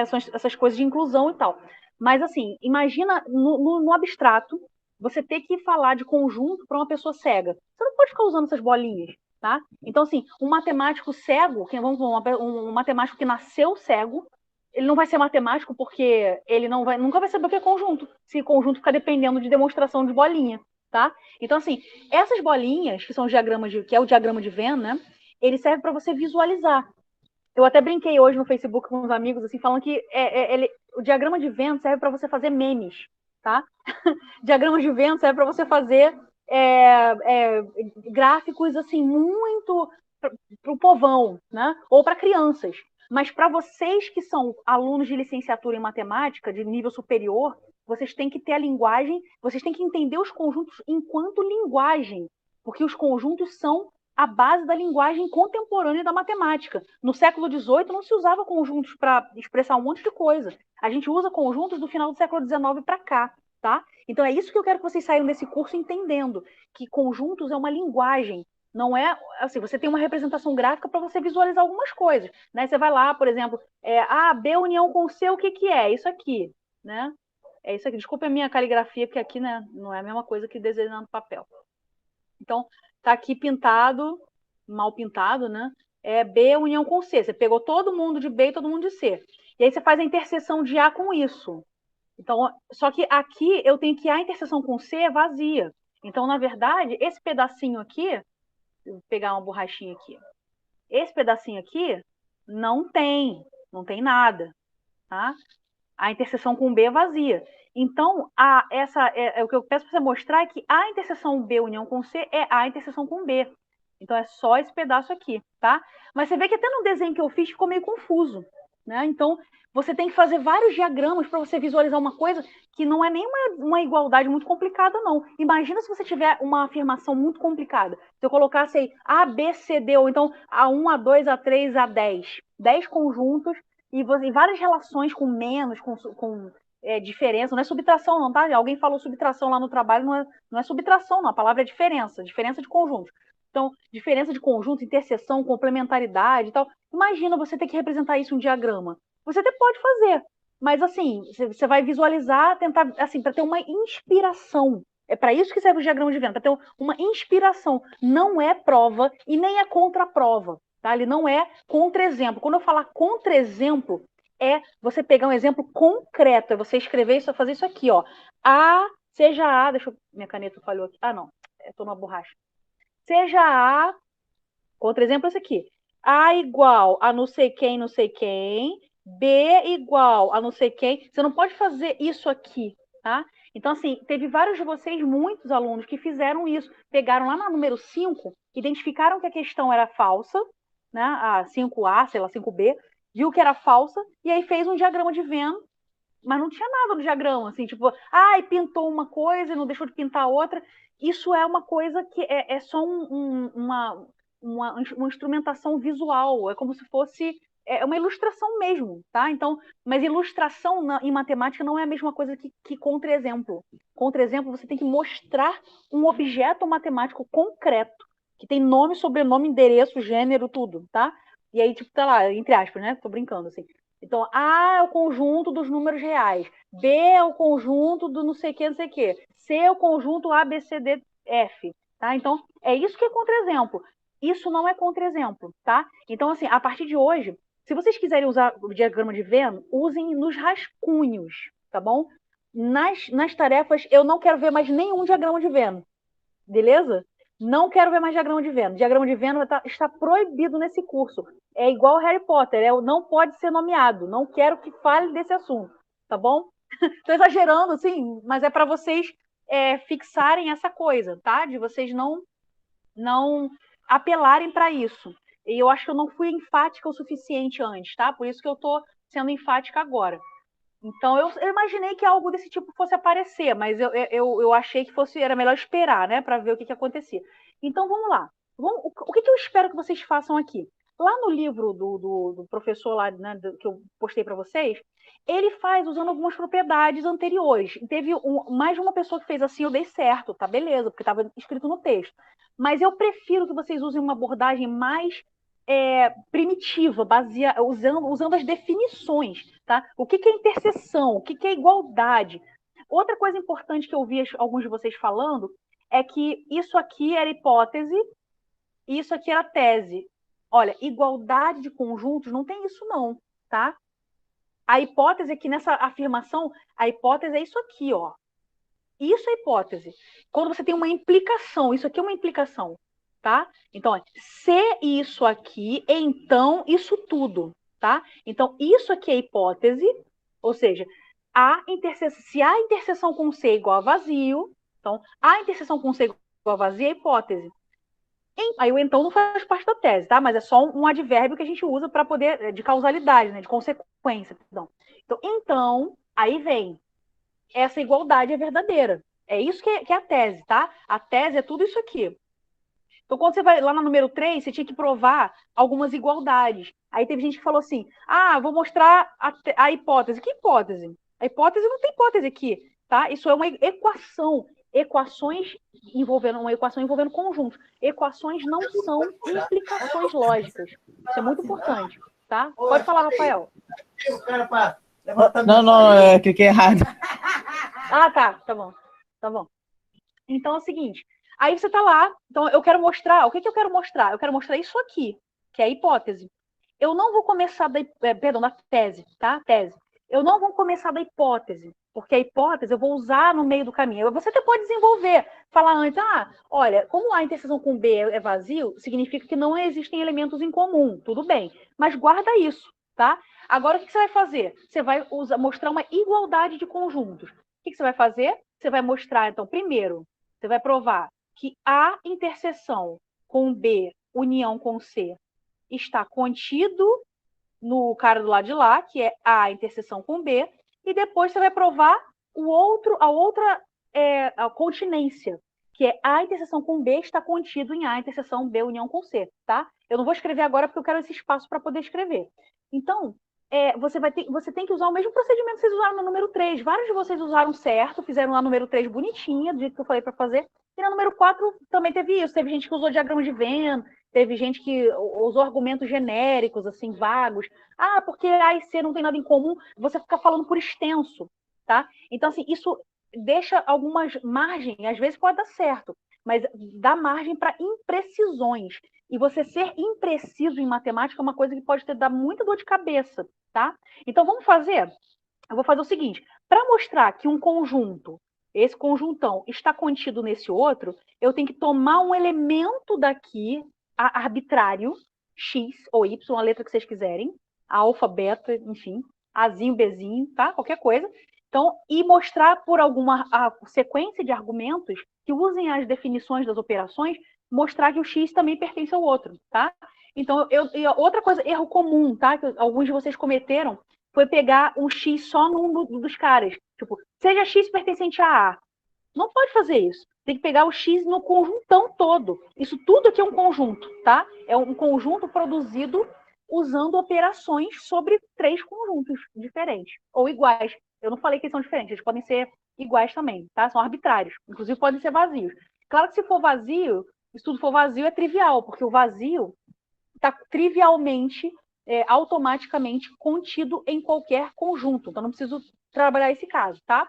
são essas coisas de inclusão e tal. Mas, assim, imagina no abstrato, você ter que falar de conjunto para uma pessoa cega. Você não pode ficar usando essas bolinhas, tá? Então, assim, um matemático cego, um matemático que nasceu cego, ele não vai ser matemático porque ele nunca vai saber o que é conjunto, se conjunto ficar dependendo de demonstração de bolinha, tá? Então, assim, essas bolinhas, que são os diagramas que é o diagrama de Venn, né? Ele serve para você visualizar. Eu até brinquei hoje no Facebook com uns amigos, assim, falando que o diagrama de Venn serve para você fazer memes, tá? Diagrama de Venn serve para você fazer gráficos, assim, muito para o povão, né? Ou para crianças. Mas para vocês que são alunos de licenciatura em matemática, de nível superior, vocês têm que ter a linguagem, vocês têm que entender os conjuntos enquanto linguagem, porque os conjuntos são a base da linguagem contemporânea da matemática. No século XVIII não se usava conjuntos para expressar um monte de coisa. A gente usa conjuntos do final do século XIX para cá, tá? Então é isso que eu quero que vocês saiam desse curso entendendo, que conjuntos é uma linguagem, não é assim, você tem uma representação gráfica para você visualizar algumas coisas, né? Você vai lá, por exemplo, B união com C, o que é? Isso aqui, né? É isso aqui. Desculpa a minha caligrafia, porque aqui, né, não é a mesma coisa que desenhando no papel. Então, tá aqui pintado, mal pintado, né? É B união com C. Você pegou todo mundo de B e todo mundo de C. E aí você faz a interseção de A com isso. Então, só que aqui eu tenho que a interseção com C é vazia. Então, na verdade, esse pedacinho aqui, vou pegar uma borrachinha aqui. Esse pedacinho aqui não tem nada, tá? A interseção com B é vazia. Então, o que eu peço para você mostrar é que a interseção B união com C é A interseção com B. Então, é só esse pedaço aqui, tá? Mas você vê que até no desenho que eu fiz ficou meio confuso, né? Então, você tem que fazer vários diagramas para você visualizar uma coisa que não é nem uma igualdade muito complicada, não. Imagina se você tiver uma afirmação muito complicada. Se eu colocasse aí A, B, C, D, ou então A1, A2, A3, A10. 10 conjuntos e várias relações com menos, com diferença. Não é subtração, não, tá? Alguém falou subtração lá no trabalho, não é subtração, não. A palavra é diferença de conjuntos. Então, diferença de conjunto, interseção, complementaridade e tal. Imagina você ter que representar isso em um diagrama. Você até pode fazer, mas assim, você vai visualizar, tentar, assim, para ter uma inspiração. É para isso que serve o diagrama de Venn, para ter uma inspiração. Não é prova e nem é contra-prova, tá? Ele não é contra-exemplo. Quando eu falar contra-exemplo, é você pegar um exemplo concreto, é você escrever isso, fazer isso aqui, ó. Seja A, minha caneta falhou aqui. Ah, não, estou numa borracha. Seja A, contra-exemplo é esse aqui. A igual a não sei quem, B igual a não sei quem. Você não pode fazer isso aqui, tá? Então, assim, teve vários de vocês, muitos alunos, que fizeram isso. Pegaram lá no número 5, identificaram que a questão era falsa, né? A 5A, sei lá, 5B, viu que era falsa, e aí fez um diagrama de Venn, mas não tinha nada no diagrama, assim, tipo, pintou uma coisa e não deixou de pintar outra. Isso é uma coisa que é só uma instrumentação visual, é como se fosse uma ilustração mesmo, tá? Então, mas ilustração em matemática não é a mesma coisa que contra-exemplo. Contra-exemplo, você tem que mostrar um objeto matemático concreto, que tem nome, sobrenome, endereço, gênero, tudo, tá? E aí, tipo, tá lá, entre aspas, né? Tô brincando, assim. Então, A é o conjunto dos números reais, B é o conjunto do não sei o que, não sei o que, C é o conjunto A, B, C, D, F, tá? Então, é isso que é contra-exemplo. Isso não é contra-exemplo, tá? Então, assim, a partir de hoje, se vocês quiserem usar o diagrama de Venn, usem nos rascunhos, tá bom? Nas tarefas, eu não quero ver mais nenhum diagrama de Venn, beleza? Não quero ver mais diagrama de Venn. Diagrama de Venn está proibido nesse curso. É igual Harry Potter, não pode ser nomeado. Não quero que fale desse assunto, tá bom? Estou exagerando, assim, mas é para vocês fixarem essa coisa, tá? De vocês não apelarem para isso. E eu acho que eu não fui enfática o suficiente antes, tá? Por isso que eu estou sendo enfática agora. Então, eu imaginei que algo desse tipo fosse aparecer, mas eu achei que era melhor esperar, né, para ver o que acontecia. Então, vamos lá. O que eu espero que vocês façam aqui? Lá no livro do professor lá, né, que eu postei para vocês, ele faz usando algumas propriedades anteriores. Teve mais de uma pessoa que fez assim, eu dei certo, tá? Beleza, porque estava escrito no texto. Mas eu prefiro que vocês usem uma abordagem mais primitiva, usando as definições, tá? O que é interseção? O que é igualdade? Outra coisa importante que eu vi alguns de vocês falando é que isso aqui era hipótese e isso aqui era tese. Olha, igualdade de conjuntos não tem isso não, tá? A hipótese aqui nessa afirmação, a hipótese é isso aqui, ó. Isso é hipótese. Quando você tem uma implicação, isso aqui é uma implicação. Tá? Então, se isso aqui, então isso tudo, tá? Então, isso aqui é hipótese, ou seja, se a interseção com C é igual a vazio, então, a interseção com C é igual a vazio é hipótese. Aí o então não faz parte da tese, tá? Mas é só um advérbio que a gente usa para poder, de causalidade, né? De consequência, perdão. Então, aí vem, essa igualdade é verdadeira. É isso que é a tese, tá? A tese é tudo isso aqui. Então, quando você vai lá no número 3, você tinha que provar algumas igualdades. Aí teve gente que falou assim, vou mostrar a hipótese. Que hipótese? A hipótese não tem hipótese aqui, tá? Isso é uma equação. Uma equação envolvendo conjuntos. Equações não são implicações lógicas. Isso é muito importante, tá? Pode falar, Rafael. Não, cliquei errado. Tá bom. Então é o seguinte, aí você tá lá, então eu quero mostrar, o que eu quero mostrar? Eu quero mostrar isso aqui, que é a hipótese. Eu não vou começar da tese, tá? Tese. Eu não vou começar da hipótese, porque a hipótese eu vou usar no meio do caminho. Você até pode desenvolver, falar antes, olha, como a interseção com B é vazio, significa que não existem elementos em comum, tudo bem. Mas guarda isso, tá? Agora, o que você vai fazer? Você vai mostrar uma igualdade de conjuntos. O que você vai fazer? Você vai mostrar, então, primeiro, você vai provar que A interseção com B, união com C, está contido no cara do lado de lá, que é A interseção com B, e depois você vai provar a outra a continência, que é A interseção com B está contido em A interseção B união com C, tá? Eu não vou escrever agora porque eu quero esse espaço para poder escrever. Então, você tem que usar o mesmo procedimento que vocês usaram no número 3. Vários de vocês usaram certo, fizeram lá no número 3 bonitinha, do jeito que eu falei para fazer. E no número 4 também teve isso. Teve gente que usou diagrama de Venn, teve gente que usou argumentos genéricos, assim, vagos. Ah, porque A e C não tem nada em comum. Você fica falando por extenso, tá? Então, assim, isso deixa algumas margens. Às vezes pode dar certo, mas dá margem para imprecisões. E você ser impreciso em matemática é uma coisa que pode dar muita dor de cabeça, tá? Então, vamos fazer? Eu vou fazer o seguinte. Para mostrar que um conjunto, esse conjuntão, está contido nesse outro, eu tenho que tomar um elemento daqui, arbitrário, X ou Y, a letra que vocês quiserem, alfa, beta, enfim, Azinho, Bzinho, tá? Qualquer coisa. Então, e mostrar por alguma sequência de argumentos que usem as definições das operações, mostrar que o X também pertence ao outro, tá? Então, outra coisa, erro comum, tá? Que alguns de vocês cometeram, foi pegar um X só num dos caras. Tipo, seja X pertencente a A. Não pode fazer isso. Tem que pegar o X no conjuntão todo. Isso tudo aqui é um conjunto, tá? É um conjunto produzido usando operações sobre 3 conjuntos diferentes, ou iguais. Eu não falei que eles são diferentes, eles podem ser iguais também, tá? São arbitrários. Inclusive, podem ser vazios. Claro que se for vazio, se tudo for vazio, é trivial, porque o vazio está trivialmente, automaticamente contido em qualquer conjunto. Então, não preciso trabalhar esse caso, tá?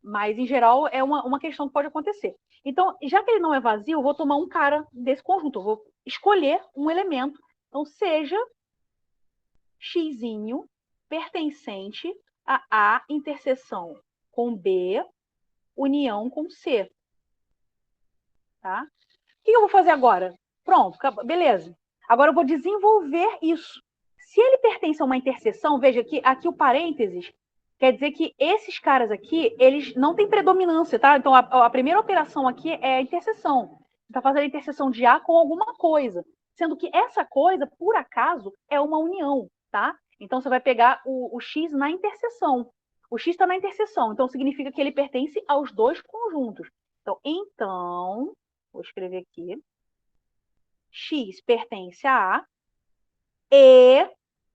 Mas, em geral, é uma questão que pode acontecer. Então, já que ele não é vazio, eu vou tomar um cara desse conjunto. Eu vou escolher um elemento. Então, seja xzinho pertencente a A interseção com B, união com C. Tá? O que eu vou fazer agora? Pronto, beleza. Agora eu vou desenvolver isso. Se ele pertence a uma interseção, veja que aqui o parênteses quer dizer que esses caras aqui, eles não têm predominância, tá? Então a primeira operação aqui é a interseção. Você está fazendo a interseção de A com alguma coisa. Sendo que essa coisa, por acaso, é uma união, tá? Então você vai pegar o X na interseção. O X está na interseção, então significa que ele pertence aos 2 conjuntos. Então, vou escrever aqui. X pertence a A e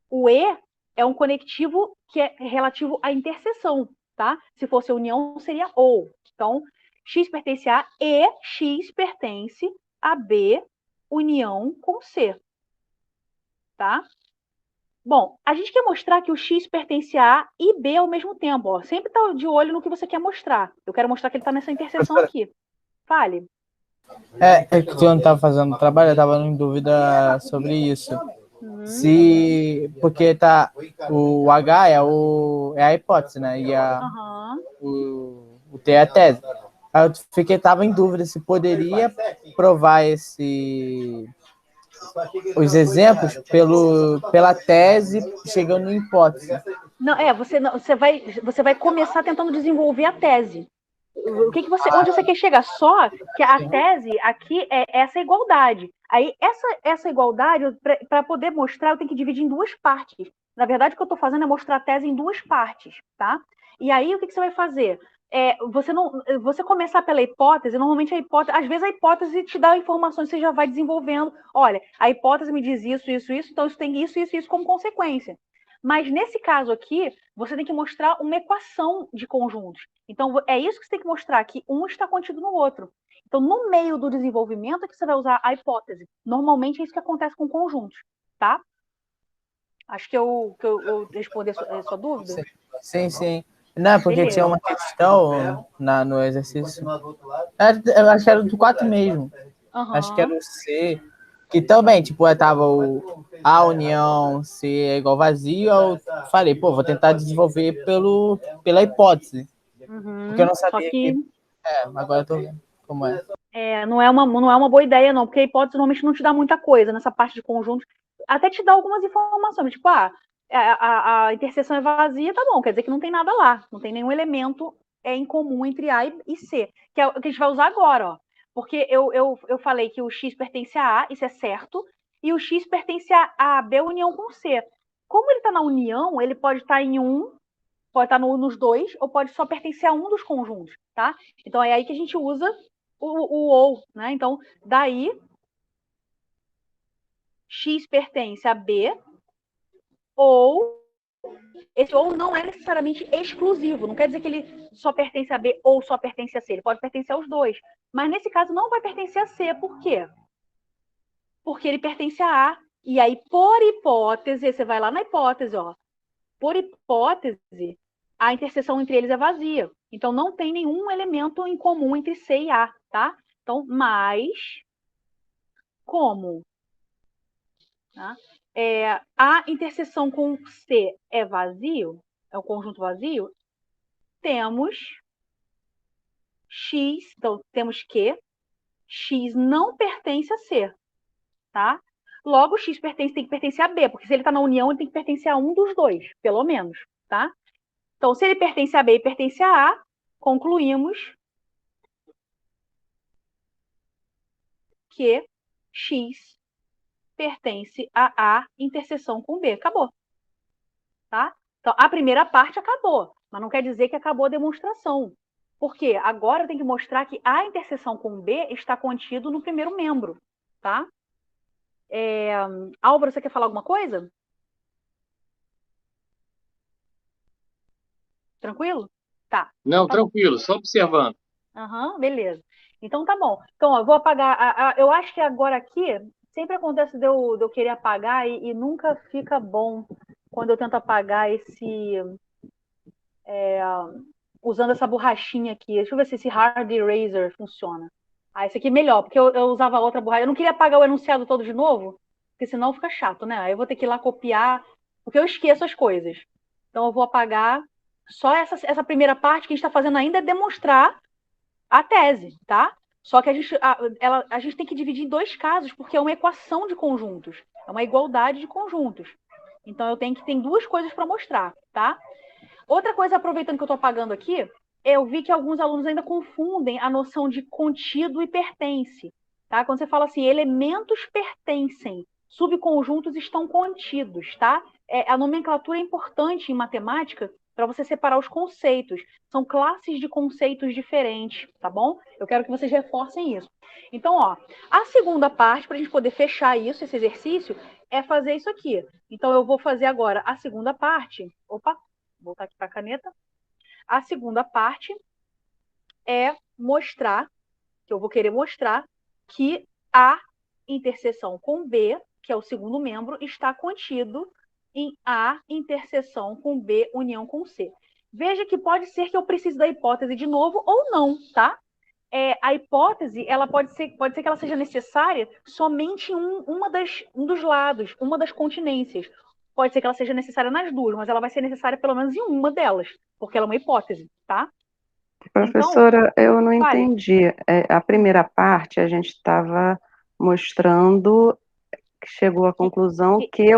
o E é um conectivo que é relativo à interseção, tá? Se fosse a união, seria ou. Então, X pertence a A e X pertence a B, união com C. Tá? Bom, a gente quer mostrar que o X pertence a A e B ao mesmo tempo. Ó. Sempre está de olho no que você quer mostrar. Eu quero mostrar que ele está nessa interseção aqui. Fale. Que tu não estava fazendo trabalho, eu estava em dúvida sobre isso. Porque o H é a hipótese, né? E o T é a tese. Aí eu estava em dúvida se poderia provar os exemplos pela tese chegando em hipótese. Não, você vai começar tentando desenvolver a tese. Onde você quer chegar? Só que a tese aqui é essa igualdade. Aí, essa igualdade, para poder mostrar, eu tenho que dividir em 2 partes. Na verdade, o que eu estou fazendo é mostrar a tese em 2 partes, tá? E aí, o que você vai fazer? Você começar pela hipótese, normalmente às vezes a hipótese te dá informações, você já vai desenvolvendo. Olha, a hipótese me diz isso, então isso tem isso como consequência. Mas nesse caso aqui, você tem que mostrar uma equação de conjuntos. Então, é isso que você tem que mostrar, que um está contido no outro. Então, no meio do desenvolvimento é que você vai usar a hipótese. Normalmente é isso que acontece com conjuntos, tá? Acho que eu respondi a sua dúvida. Sim. Não, porque tinha uma questão no exercício. Eu acho que era do 4 mesmo. Acho que era o C. Que também, tava a união C é igual vazio. Eu falei, vou tentar desenvolver pela hipótese. Porque eu não sabia que... agora eu tô vendo como é. Não é uma boa ideia, não. Porque a hipótese normalmente não te dá muita coisa nessa parte de conjunto. Até te dá algumas informações. a interseção é vazia, tá bom, quer dizer que não tem nada lá, não tem nenhum elemento em comum entre A e C, que é o que a gente vai usar agora, ó. Porque eu falei que o X pertence a A, isso é certo, e o X pertence a B união com C. Como ele está na união, ele pode estar em um, pode estar nos dois, ou pode só pertencer a um dos conjuntos, tá? Então é aí que a gente usa o ou, né? Então, daí, X pertence a B, ou esse ou não é necessariamente exclusivo, não quer dizer que ele só pertence a B ou só pertence a C, ele pode pertencer aos dois. Mas nesse caso não vai pertencer a C, por quê? Porque ele pertence a A, e aí, por hipótese, você vai lá na hipótese, ó, por hipótese, a interseção entre eles é vazia. Então, não tem nenhum elemento em comum entre C e A, tá? Então, mas, como? Tá? A interseção com C é vazio, é um conjunto vazio, temos X, então temos que X não pertence a C, tá? Logo, X tem que pertencer a B, porque se ele está na união, ele tem que pertencer a um dos dois, pelo menos, tá? Então, se ele pertence a B e pertence a A, concluímos que X pertence a A interseção com B. Acabou. Tá? Então, a primeira parte acabou, mas não quer dizer que acabou a demonstração. Por quê? Agora eu tenho que mostrar que A interseção com B está contido no primeiro membro. Tá? Álvaro, você quer falar alguma coisa? Tranquilo? Tá. Não, tá tranquilo, só observando. Beleza. Então tá bom. Então, ó, eu vou apagar. Eu acho que agora aqui sempre acontece de eu querer apagar e nunca fica bom quando eu tento apagar usando essa borrachinha aqui. Deixa eu ver se esse hard eraser funciona. Esse aqui é melhor, porque eu usava outra borracha. Eu não queria apagar o enunciado todo de novo, porque senão fica chato, né? Aí eu vou ter que ir lá copiar, porque eu esqueço as coisas. Então eu vou apagar só essa primeira parte que a gente está fazendo ainda é demonstrar a tese, tá? Só que a gente tem que dividir em dois casos, porque é uma equação de conjuntos, é uma igualdade de conjuntos. Então tem duas coisas para mostrar, tá? Outra coisa, aproveitando que eu estou apagando aqui, eu vi que alguns alunos ainda confundem a noção de contido e pertence, tá? Quando você fala assim, elementos pertencem, subconjuntos estão contidos, tá? A nomenclatura é importante em matemática para você separar os conceitos. São classes de conceitos diferentes, tá bom? Eu quero que vocês reforcem isso. Então, ó, a segunda parte, para a gente poder fechar isso, esse exercício, é fazer isso aqui. Então, eu vou fazer agora a segunda parte. Opa, vou voltar aqui para a caneta. A segunda parte é mostrar, que eu vou querer mostrar, que A interseção com B, que é o segundo membro, está contido em A interseção com B união com C. Veja que pode ser que eu precise da hipótese de novo ou não, tá? A hipótese, ela pode ser que ela seja necessária somente em um dos lados, uma das continências. Pode ser que ela seja necessária nas duas, mas ela vai ser necessária pelo menos em uma delas, porque ela é uma hipótese, tá? Professora, então, eu não entendi. A primeira parte a gente estava mostrando que chegou à conclusão que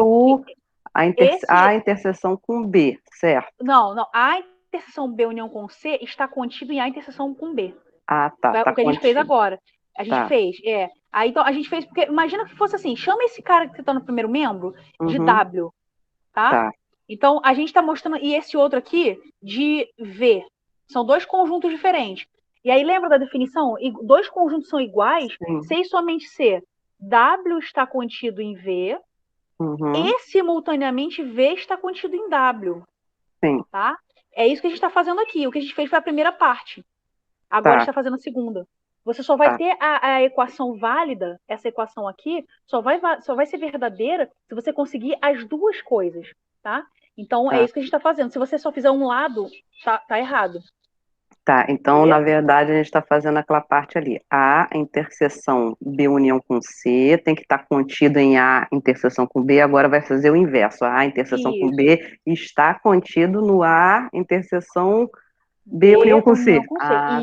a interseção com B, certo? Não. A interseção B união com C está contido em A interseção com B. Ah, tá. O que a gente fez agora. A gente fez, Aí então a gente fez, porque imagina que fosse assim, chama esse cara que está no primeiro membro de W, tá? Então a gente está mostrando, e esse outro aqui de V. São dois conjuntos diferentes. E aí lembra da definição? Dois conjuntos são iguais, se e somente se W está contido em V, e simultaneamente V está contido em W. Sim. Tá? É isso que a gente está fazendo aqui. O que a gente fez foi a primeira parte. Agora a gente está fazendo a segunda. Você só vai ter a equação válida, essa equação aqui, só vai ser verdadeira se você conseguir as duas coisas, tá? Então, é isso que a gente está fazendo. Se você só fizer um lado, tá errado. Tá, então, na verdade, a gente está fazendo aquela parte ali. A interseção B união com C tem que estar contido em A interseção com B, agora vai fazer o inverso. A interseção com B está contido no A interseção B união com C.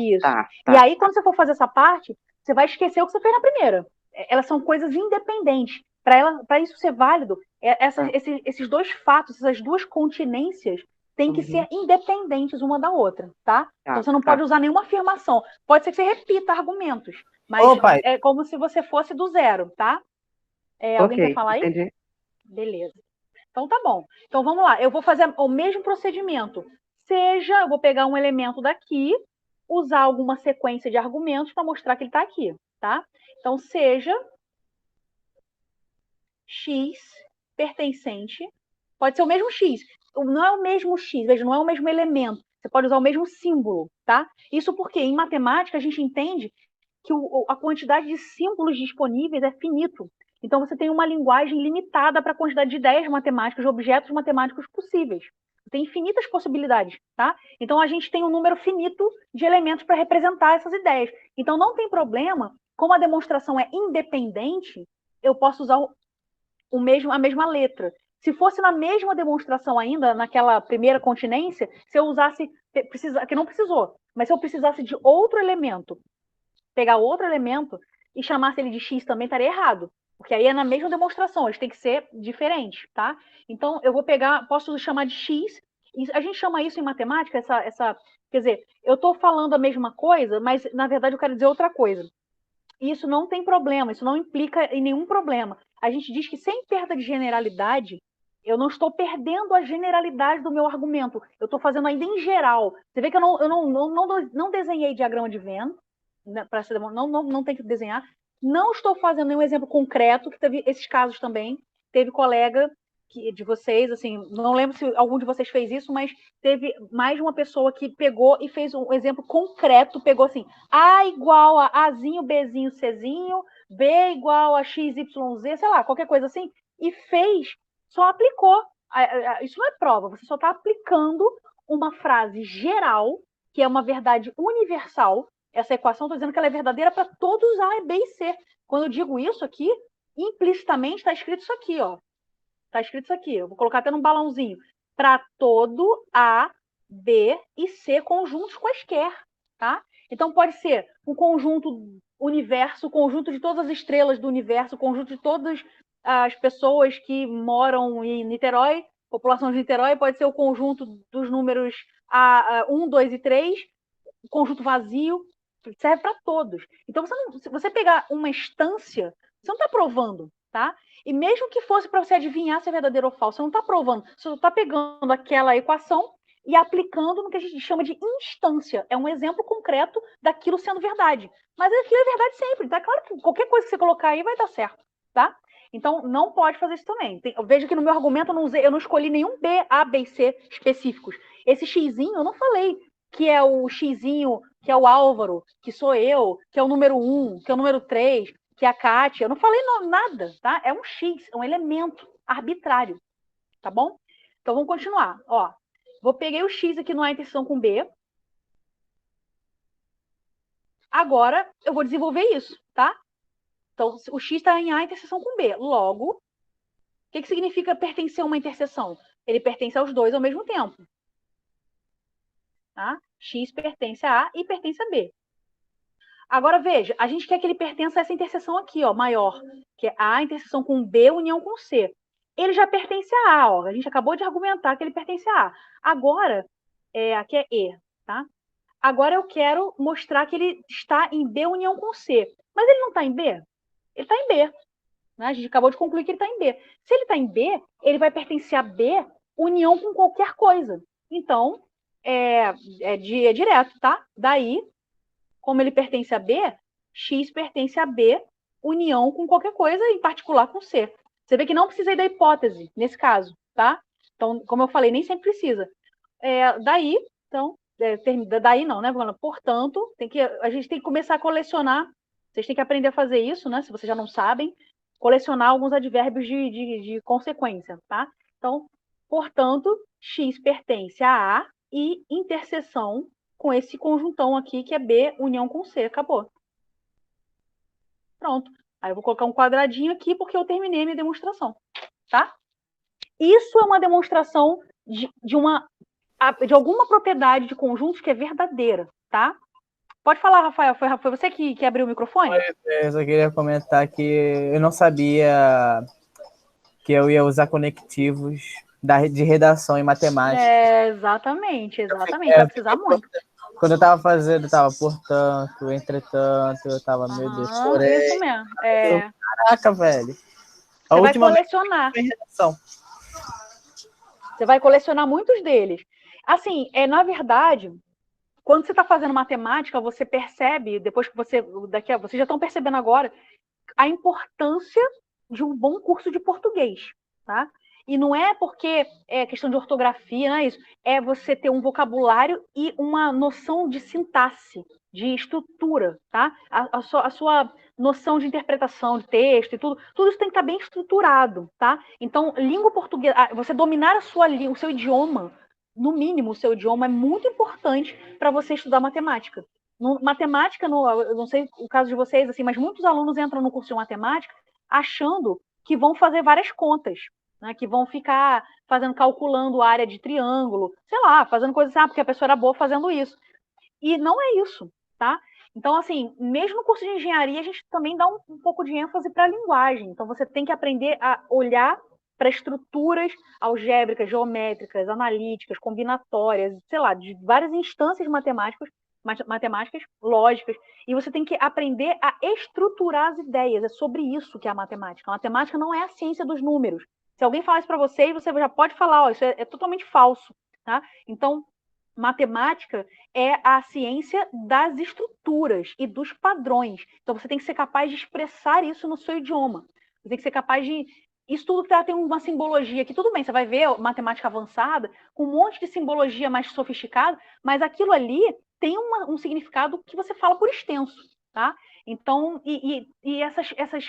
Isso. Tá. E aí, quando você for fazer essa parte, você vai esquecer o que você fez na primeira. Elas são coisas independentes. Para isso ser válido, Esses dois fatos, essas duas continências, têm que ser independentes uma da outra, tá? Então você não pode usar nenhuma afirmação. Pode ser que você repita argumentos, mas é como se você fosse do zero, tá? Alguém quer falar aí? Entendi. Beleza. Então tá bom. Então vamos lá. Eu vou fazer o mesmo procedimento. Eu vou pegar um elemento daqui, usar alguma sequência de argumentos para mostrar que ele está aqui, tá? Então seja x pertencente, pode ser o mesmo x, não é o mesmo x, veja, não é o mesmo elemento, você pode usar o mesmo símbolo, tá? Isso porque em matemática a gente entende que a quantidade de símbolos disponíveis é finito. Então você tem uma linguagem limitada para a quantidade de ideias matemáticas, de objetos matemáticos possíveis. Tem infinitas possibilidades, tá? Então a gente tem um número finito de elementos para representar essas ideias. Então não tem problema, como a demonstração é independente, eu posso usar a mesma letra. Se fosse na mesma demonstração ainda, naquela primeira continência, se eu usasse, que não precisou, mas se eu precisasse de outro elemento, pegar outro elemento e chamasse ele de x também, estaria errado. Porque aí é na mesma demonstração, eles têm que ser diferentes, tá? Então, eu vou pegar, posso chamar de x, e a gente chama isso em matemática, quer dizer, eu estou falando a mesma coisa, mas na verdade eu quero dizer outra coisa. Isso não tem problema, isso não implica em nenhum problema. A gente diz que sem perda de generalidade, eu não estou perdendo a generalidade do meu argumento, eu estou fazendo ainda em geral. Você vê que eu não desenhei diagrama de Venn, né, não tem que desenhar. Não estou fazendo nenhum exemplo concreto, que teve esses casos também. Teve colega de vocês, assim, não lembro se algum de vocês fez isso, mas teve mais de uma pessoa que pegou e fez um exemplo concreto, pegou assim, A igual a Azinho, Bzinho, Czinho, B igual a XYZ, sei lá, qualquer coisa assim, e fez, só aplicou. Isso não é prova, você só está aplicando uma frase geral, que é uma verdade universal. Essa equação, estou dizendo que ela é verdadeira para todos A, B e C. Quando eu digo isso aqui, implicitamente está escrito isso aqui, ó. Está escrito isso aqui, eu vou colocar até num balãozinho. Para todo A, B e C conjuntos quaisquer, tá? Então pode ser um conjunto universo, o conjunto de todas as estrelas do universo, o conjunto de todas as pessoas que moram em Niterói, população de Niterói, pode ser o conjunto dos números 1, 2 e 3, o conjunto vazio, serve para todos. Então, se você pegar uma instância, você não está provando, tá? E mesmo que fosse para você adivinhar se é verdadeiro ou falso, você não está provando, você está pegando aquela equação e aplicando no que a gente chama de instância. É um exemplo concreto daquilo sendo verdade. Mas aquilo é verdade sempre, tá? Claro que qualquer coisa que você colocar aí vai dar certo, tá? Então, não pode fazer isso também. Veja que no meu argumento eu não escolhi nenhum B, A, B e C específicos. Esse xzinho, eu não falei que é o xzinho, que é o Álvaro, que sou eu, que é o número 1, que é o número 3, que é a Kátia. Eu não falei nada, tá? É um X, é um elemento arbitrário, tá bom? Então, vamos continuar. Ó, peguei o X aqui no A interseção com B. Agora, eu vou desenvolver isso, tá? Então, o X está em A interseção com B. Logo, o que significa pertencer a uma interseção? Ele pertence aos dois ao mesmo tempo. Tá? X pertence a A e pertence a B. Agora, veja, a gente quer que ele pertença a essa interseção aqui, ó, maior, que é A interseção com B, união com C. Ele já pertence a A, ó. A gente acabou de argumentar que ele pertence a A. Agora, aqui é E, tá? Agora eu quero mostrar que ele está em B união com C. Mas ele não está em B? Ele está em B. Né? A gente acabou de concluir que ele está em B. Se ele está em B, ele vai pertencer a B união com qualquer coisa. Então, é direto, tá? Daí, como ele pertence a B, X pertence a B, união com qualquer coisa, em particular com C. Você vê que não precisei da hipótese, nesse caso, tá? Então, como eu falei, nem sempre precisa. Daí, então, daí não, né? Portanto, a gente tem que começar a colecionar, vocês têm que aprender a fazer isso, né? Se vocês já não sabem, colecionar alguns advérbios de consequência, tá? Então, portanto, X pertence a A e interseção com esse conjuntão aqui, que é B, união com C. Acabou. Pronto. Aí eu vou colocar um quadradinho aqui, porque eu terminei a minha demonstração. Tá? Isso é uma demonstração de alguma propriedade de conjuntos que é verdadeira. Tá? Pode falar, Rafael. Foi você que abriu o microfone? Eu só queria comentar que eu não sabia que eu ia usar conectivos de redação em matemática. Exatamente. Vai precisar muito. Quando eu tava fazendo, portanto, entretanto, eu tava, meu Deus, chorei. Isso mesmo. Caraca, velho. Você vai colecionar. Você vai colecionar muitos deles. Assim, na verdade, quando você está fazendo matemática, você percebe, depois que vocês já estão percebendo agora, a importância de um bom curso de português, tá? E não é porque é questão de ortografia, não é isso. É você ter um vocabulário e uma noção de sintaxe, de estrutura, tá? A sua noção de interpretação de texto e tudo isso tem que estar bem estruturado, tá? Então, língua portuguesa, você dominar o seu idioma, no mínimo o seu idioma, é muito importante para você estudar matemática. Matemática, eu não sei o caso de vocês, assim, mas muitos alunos entram no curso de matemática achando que vão fazer várias contas, né, que vão ficar calculando a área de triângulo, sei lá, fazendo coisas assim, porque a pessoa era boa fazendo isso. E não é isso, tá? Então, assim, mesmo no curso de engenharia, a gente também dá um pouco de ênfase para a linguagem. Então, você tem que aprender a olhar para estruturas algébricas, geométricas, analíticas, combinatórias, sei lá, de várias instâncias matemáticas, lógicas, e você tem que aprender a estruturar as ideias. É sobre isso que é a matemática. A matemática não é a ciência dos números. Se alguém falar isso para você já pode falar, isso é totalmente falso, tá? Então, matemática é a ciência das estruturas e dos padrões. Então, você tem que ser capaz de expressar isso no seu idioma. Você tem que ser capaz de... Isso tudo que tem uma simbologia aqui, tudo bem, você vai ver matemática avançada, com um monte de simbologia mais sofisticada, mas aquilo ali tem um significado que você fala por extenso, tá? Então,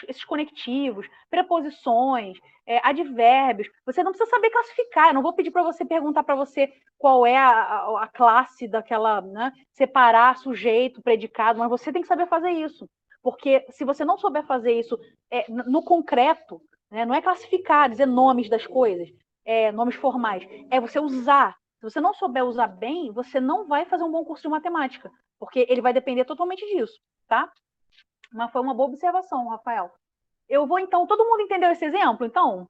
esses conectivos, preposições, advérbios, você não precisa saber classificar. Eu não vou pedir para você perguntar para você qual é a classe daquela, né? Separar sujeito, predicado, mas você tem que saber fazer isso. Porque se você não souber fazer isso no concreto, né? Não é classificar, dizer nomes das coisas, nomes formais, é você usar. Se você não souber usar bem, você não vai fazer um bom curso de matemática, porque ele vai depender totalmente disso, tá? Mas foi uma boa observação, Rafael. Eu vou, então, todo mundo entendeu esse exemplo? Então,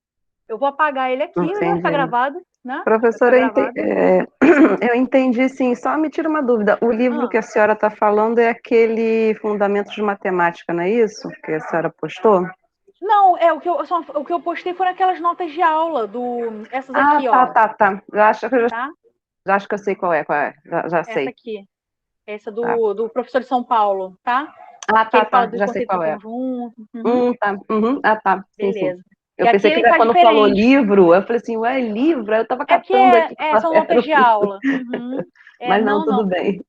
eu vou apagar ele aqui, já está gravado, né? Professora, eu entendi, sim, só me tira uma dúvida, o livro que a senhora está falando é aquele Fundamentos de Matemática, não é isso? Que a senhora postou? Não, o que eu postei foram aquelas notas de aula, essas aqui, ó. Tá. Já acho que eu sei qual é. Já sei. Essa aqui. Essa do professor de São Paulo, tá? Já sei qual é. Conjunto. Tá. Tá. Beleza. Sim. Eu pensei que quando falou livro, eu falei assim, livro? Eu estava catando aqui. São notas de aula. Mas não, tudo bem.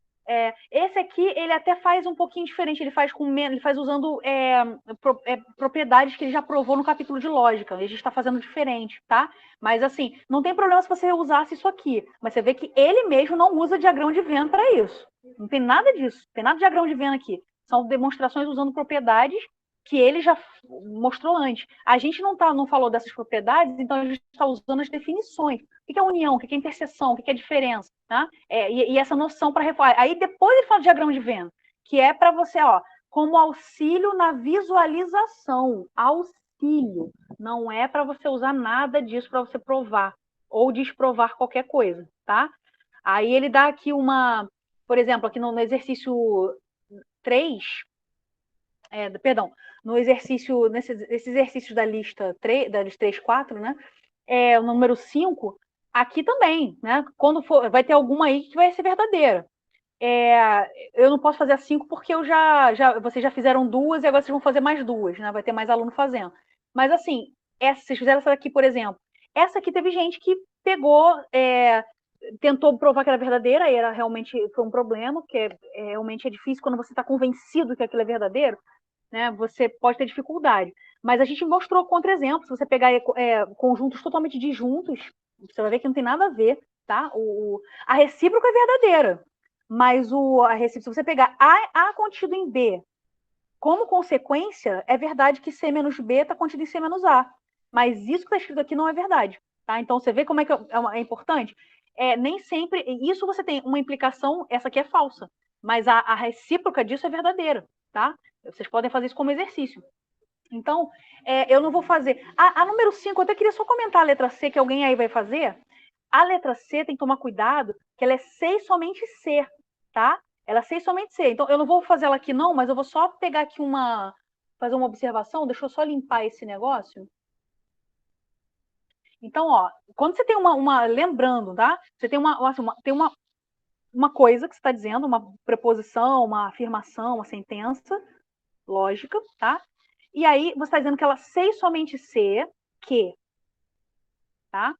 Esse aqui, ele até faz um pouquinho diferente, ele faz usando propriedades que ele já provou no capítulo de lógica, a gente está fazendo diferente, tá? Mas assim, não tem problema se você usasse isso aqui, mas você vê que ele mesmo não usa diagrama de Venn para isso, não tem nada disso, não tem nada de diagrama de Venn aqui, são demonstrações usando propriedades que ele já mostrou antes. A gente não falou dessas propriedades, então a gente está usando as definições. O que é união, o que é interseção, o que é diferença, tá? E essa noção para reforçar. Aí depois ele fala de diagrama de Venn, que é para você, como auxílio na visualização. Auxílio. Não é para você usar nada disso para você provar ou desprovar qualquer coisa, tá? Aí ele dá aqui por exemplo, aqui no exercício 3, nesses exercícios da lista 3, da lista 3, 4, né? O número 5, aqui também, né? Quando for, vai ter alguma aí que vai ser verdadeira. Eu não posso fazer a 5 porque vocês já fizeram 2 e agora vocês vão fazer mais 2, né? Vai ter mais aluno fazendo. Mas assim, vocês fizeram essa daqui, por exemplo. Essa aqui teve gente que pegou, tentou provar que era verdadeira, e realmente foi um problema, porque realmente é difícil quando você está convencido que aquilo é verdadeiro, né, você pode ter dificuldade. Mas a gente mostrou contra-exemplos. Se você pegar conjuntos totalmente disjuntos, você vai ver que não tem nada a ver, tá? A recíproca é verdadeira, mas a recíproca, se você pegar A contido em B, como consequência, é verdade que C menos B está contido em C menos A. Mas isso que está escrito aqui não é verdade, tá? Então, você vê como é que é importante? Nem sempre... Isso você tem uma implicação, essa aqui é falsa, mas a recíproca disso é verdadeira, tá? Vocês podem fazer isso como exercício. Então, eu não vou fazer. A número 5, eu até queria só comentar a letra C, que alguém aí vai fazer. A letra C tem que tomar cuidado, que ela é C e somente C, tá? Ela é C e somente C. Então, eu não vou fazer ela aqui não, mas eu vou só pegar aqui fazer uma observação. Deixa eu só limpar esse negócio. Então, ó, quando você tem lembrando, tá? Você tem uma coisa que você está dizendo, uma preposição, uma afirmação, uma sentença lógica, tá? E aí você está dizendo que ela C e somente C, que, tá?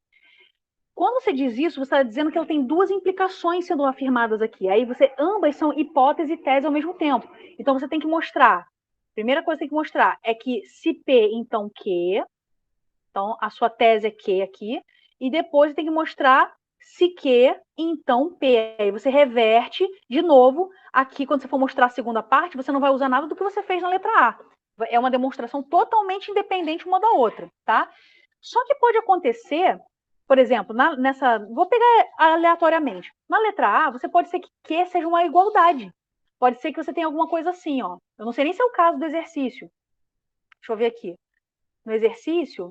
Quando você diz isso, você está dizendo que ela tem duas implicações sendo afirmadas aqui. Aí ambas são hipótese e tese ao mesmo tempo. Então você tem que mostrar. Primeira coisa que tem que mostrar é que se P, então que. Então a sua tese é que aqui. E depois você tem que mostrar se que, então P. Aí você reverte de novo. Aqui, quando você for mostrar a segunda parte, você não vai usar nada do que você fez na letra A. É uma demonstração totalmente independente uma da outra, tá? Só que pode acontecer, por exemplo, vou pegar aleatoriamente. Na letra A, você pode ser que seja uma igualdade. Pode ser que você tenha alguma coisa assim, ó. Eu não sei nem se é o caso do exercício. Deixa eu ver aqui. No exercício,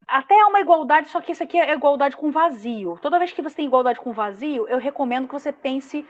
até é uma igualdade, só que isso aqui é igualdade com vazio. Toda vez que você tem igualdade com vazio, eu recomendo que você pense,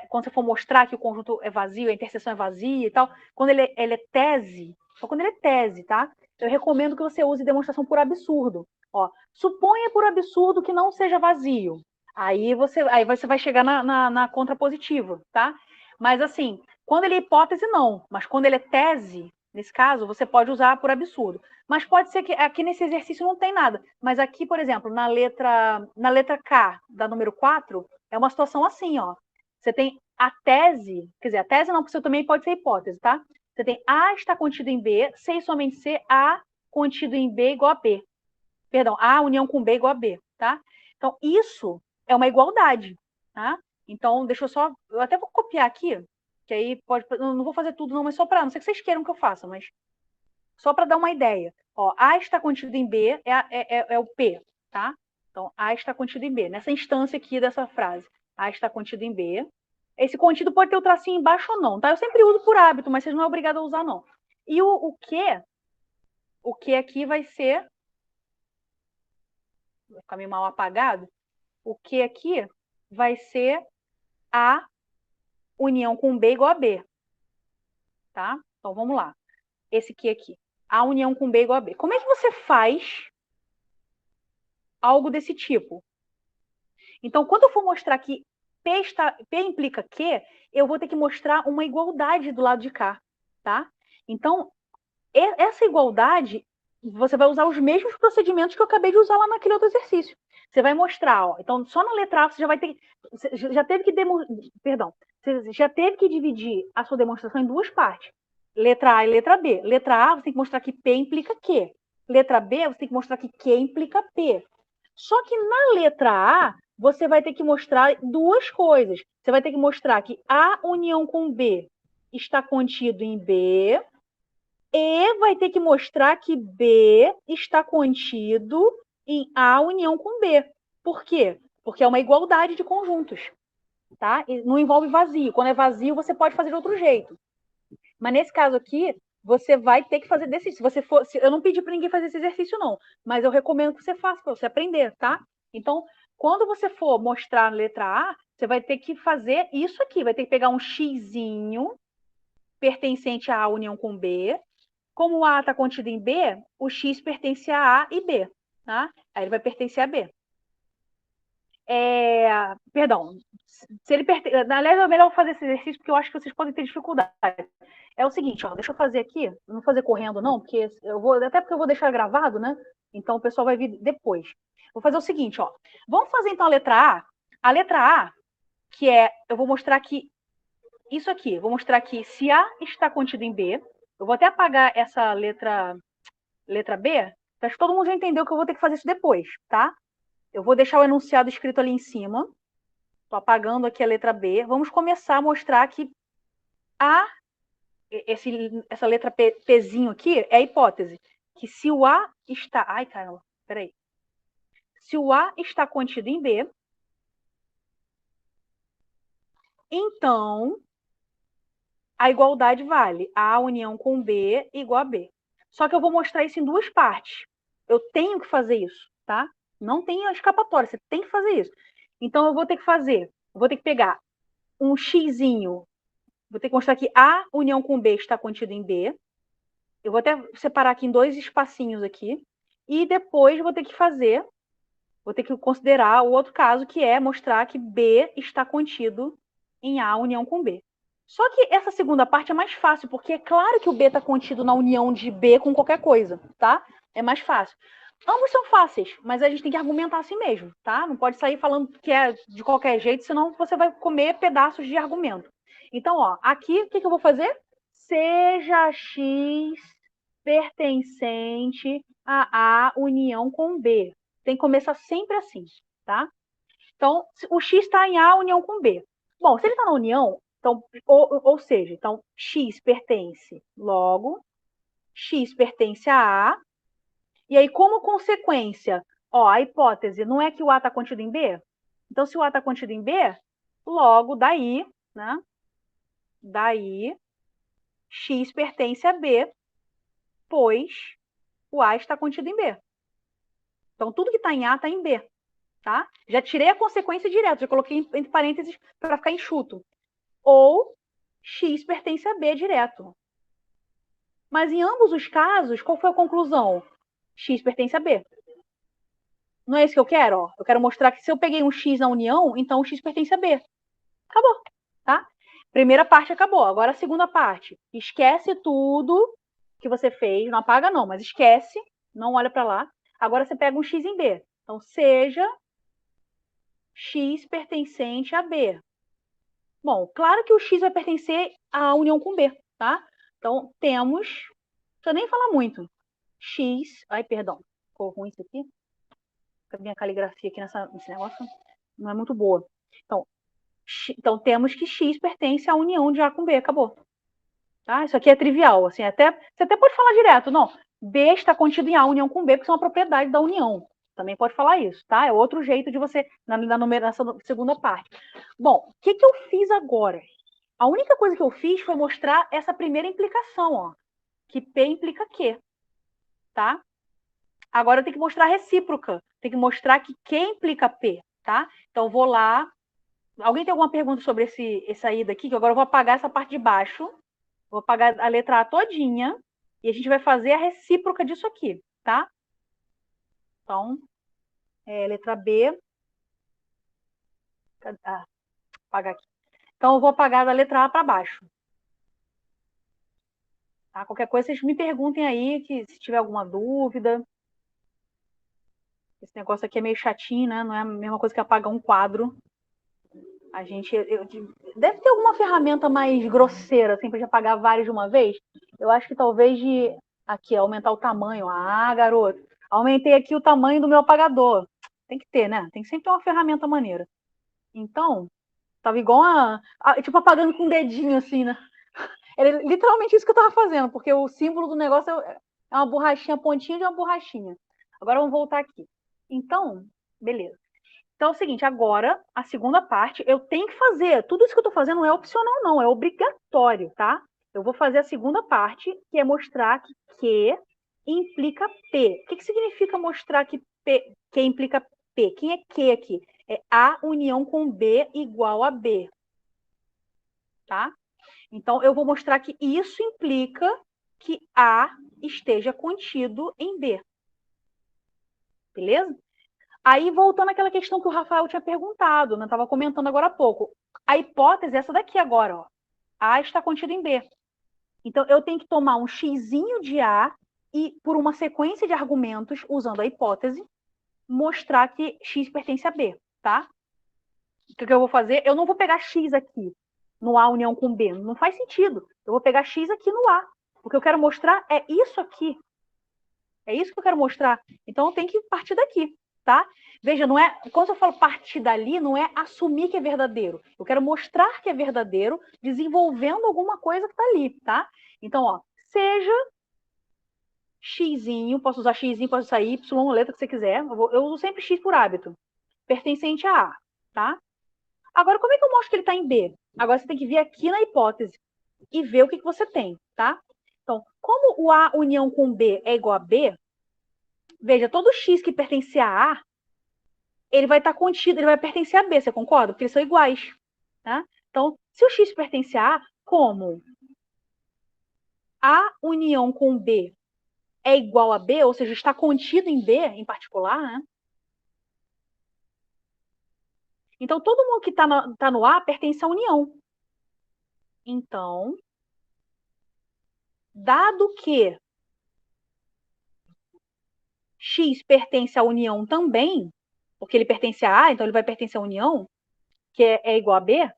quando você for mostrar que o conjunto é vazio, a interseção é vazia e tal, quando ele é tese, só quando ele é tese, tá? Eu recomendo que você use demonstração por absurdo. Ó, suponha por absurdo que não seja vazio. Aí você vai chegar na contrapositiva, tá? Mas assim, quando ele é hipótese, não. Mas quando ele é tese, nesse caso, você pode usar por absurdo. Mas pode ser que aqui nesse exercício não tem nada. Mas aqui, por exemplo, na letra K, da número 4, é uma situação assim, ó. Você tem a tese, quer dizer, a tese não, porque também pode ser hipótese, tá? Você tem A está contido em B, C e somente C, A contido em B igual a B. Perdão, A união com B igual a B, tá? Então, isso é uma igualdade, tá? Então, eu até vou copiar aqui, que aí eu não vou fazer tudo não, mas só para, não sei que vocês queiram que eu faça, mas só para dar uma ideia. Ó, A está contido em B é o P, tá? Então, A está contido em B. Nessa instância aqui dessa frase, A está contido em B. Esse contido pode ter o tracinho embaixo ou não, tá? Eu sempre uso por hábito, mas vocês não é obrigado a usar, não. E o que aqui vai ser... Vai ficar meio mal apagado. O que aqui vai ser A união com B igual a B. Tá? Então, vamos lá. Esse aqui. A união com B igual a B. Como é que você faz algo desse tipo? Então, quando eu for mostrar que P implica Q, eu vou ter que mostrar uma igualdade do lado de cá, tá? Então, essa igualdade, você vai usar os mesmos procedimentos que eu acabei de usar lá naquele outro exercício. Você vai mostrar, ó. Então, só na letra A você já vai ter... Você já teve que você já teve que dividir a sua demonstração em duas partes. Letra A e letra B. Letra A, você tem que mostrar que P implica Q. Letra B, você tem que mostrar que Q implica P. Só que na letra A, você vai ter que mostrar duas coisas. Você vai ter que mostrar que A união com B está contido em B e vai ter que mostrar que B está contido em A união com B. Por quê? Porque é uma igualdade de conjuntos. Tá? E não envolve vazio. Quando é vazio, você pode fazer de outro jeito. Mas nesse caso aqui, você vai ter que fazer desse. Eu não pedi para ninguém fazer esse exercício, não. Mas eu recomendo que você faça para você aprender, tá? Então, quando você for mostrar a letra A, você vai ter que fazer isso aqui. Vai ter que pegar um xizinho pertencente a A união com B. Como o A está contido em B, o X pertence a A e B. Tá? Aí ele vai pertencer a B. Perdão. Se ele Aliás, é melhor fazer esse exercício porque eu acho que vocês podem ter dificuldade. É o seguinte, ó, deixa eu fazer aqui, não vou fazer correndo não, porque até porque eu vou deixar gravado, né? Então o pessoal vai vir depois. Vou fazer o seguinte, ó. Vamos fazer então a letra A. A letra A, eu vou mostrar que isso aqui, vou mostrar que se A está contido em B, eu vou até apagar essa letra B, para que todo mundo já entendeu que eu vou ter que fazer isso depois, tá? Eu vou deixar o enunciado escrito ali em cima. Estou apagando aqui a letra B. Vamos começar a mostrar que essa letra Pzinho aqui é a hipótese. Que se o A está... Ai, caramba, peraí. Se o A está contido em B, então a igualdade vale. A união com B igual a B. Só que eu vou mostrar isso em duas partes. Eu tenho que fazer isso, tá? Não tem escapatória, você tem que fazer isso. Então, eu vou ter que pegar um xzinho, vou ter que mostrar que A união com B está contido em B. Eu vou até separar aqui em dois espacinhos aqui. E depois vou ter que considerar o outro caso, que é mostrar que B está contido em A união com B. Só que essa segunda parte é mais fácil, porque é claro que o B está contido na união de B com qualquer coisa, tá? É mais fácil. Ambos são fáceis, mas a gente tem que argumentar assim mesmo, tá? Não pode sair falando que é de qualquer jeito, senão você vai comer pedaços de argumento. Então, ó, aqui, o que eu vou fazer? Seja X pertencente a A união com B. Tem que começar sempre assim, tá? Então, o X está em A união com B. Bom, se ele está na união, então, ou seja, então, X pertence logo, X pertence a A, e aí, como consequência, ó, a hipótese não é que o A está contido em B? Então, se o A está contido em B, logo, daí, né? Daí, X pertence a B, pois o A está contido em B. Então, tudo que está em A está em B, tá? Já tirei a consequência direta, já coloquei entre parênteses para ficar enxuto. Ou X pertence a B direto. Mas em ambos os casos, qual foi a conclusão? X pertence a B. Não é isso que eu quero? Ó? Eu quero mostrar que se eu peguei um X na união, então o X pertence a B. Acabou, tá? Primeira parte acabou. Agora a segunda parte. Esquece tudo que você fez. Não apaga não, mas esquece. Não olha para lá. Agora você pega um X em B. Então, seja X pertencente a B. Bom, claro que o X vai pertencer à união com B, tá? Então, temos... Não precisa nem falar muito. X... Ai, perdão. Ficou ruim isso aqui. A minha caligrafia aqui nesse negócio não é muito boa. Então, temos que X pertence à união de A com B. Acabou. Tá? Isso aqui é trivial. Assim, você até pode falar direto. Não, B está contido em A união com B, porque são uma propriedade da união. Também pode falar isso, tá? É outro jeito de você, nessa segunda parte. Bom, o que eu fiz agora? A única coisa que eu fiz foi mostrar essa primeira implicação, ó. Que P implica Q. Tá? Agora eu tenho que mostrar a recíproca. Tem que mostrar que Q implica P, tá? Então, eu vou lá. Alguém tem alguma pergunta sobre essa ida aqui? Que agora eu vou apagar essa parte de baixo. Vou apagar a letra A todinha. E a gente vai fazer a recíproca disso aqui, tá? Então, letra B. Apagar aqui. Então, eu vou apagar da letra A para baixo. Tá? Qualquer coisa, vocês me perguntem aí, que se tiver alguma dúvida. Esse negócio aqui é meio chatinho, né? Não é a mesma coisa que apagar um quadro. A gente... deve ter alguma ferramenta mais grosseira, assim, para apagar vários de uma vez. Eu acho que talvez de... Aqui, aumentar o tamanho. Ah, garoto. Aumentei aqui o tamanho do meu apagador. Tem que ter, né? Tem que sempre ter uma ferramenta maneira. Então, tava igual tipo, apagando com o dedinho, assim, né? Era literalmente isso que eu tava fazendo, porque o símbolo do negócio é uma borrachinha, a pontinha de uma borrachinha. Agora vamos voltar aqui. Então, beleza. Então é o seguinte, agora, a segunda parte, eu tenho que fazer. Tudo isso que eu tô fazendo não é opcional, não. É obrigatório, tá? Eu vou fazer a segunda parte, que é mostrar que Q implica P. O que significa mostrar que Q implica P? Quem é Q aqui? É A união com B igual a B. Tá? Então, eu vou mostrar que isso implica que A esteja contido em B. Beleza? Aí, voltando àquela questão que o Rafael tinha perguntado, né? Estava comentando agora há pouco. A hipótese é essa daqui agora, ó. A está contido em B. Então, eu tenho que tomar um xzinho de A e, por uma sequência de argumentos, usando a hipótese, mostrar que X pertence a B, tá? O que eu vou fazer? Eu não vou pegar X aqui no A união com B. Não faz sentido. Eu vou pegar X aqui no A. O que eu quero mostrar é isso aqui. É isso que eu quero mostrar. Então, eu tenho que partir daqui, tá? Veja, não é, quando eu falo partir dali, não é assumir que é verdadeiro. Eu quero mostrar que é verdadeiro, desenvolvendo alguma coisa que está ali, tá? Então, ó, seja xzinho, posso usar xzinho, posso usar y, letra que você quiser. Eu uso sempre x por hábito. Pertencente a A, tá? Agora, como é que eu mostro que ele está em B? Agora você tem que vir aqui na hipótese. e ver o que você tem, tá? Então, como o A união com B é igual a B, veja, todo X que pertence a A, ele vai estar contido, ele vai pertencer a B, você concorda? Porque eles são iguais, tá? Então, se o X pertence a A, como A união com B é igual a B, ou seja, está contido em B em particular, né? Então, todo mundo que está no A pertence à união. Então, dado que X pertence à união também, porque ele pertence a A, então ele vai pertencer à união, que é igual a B,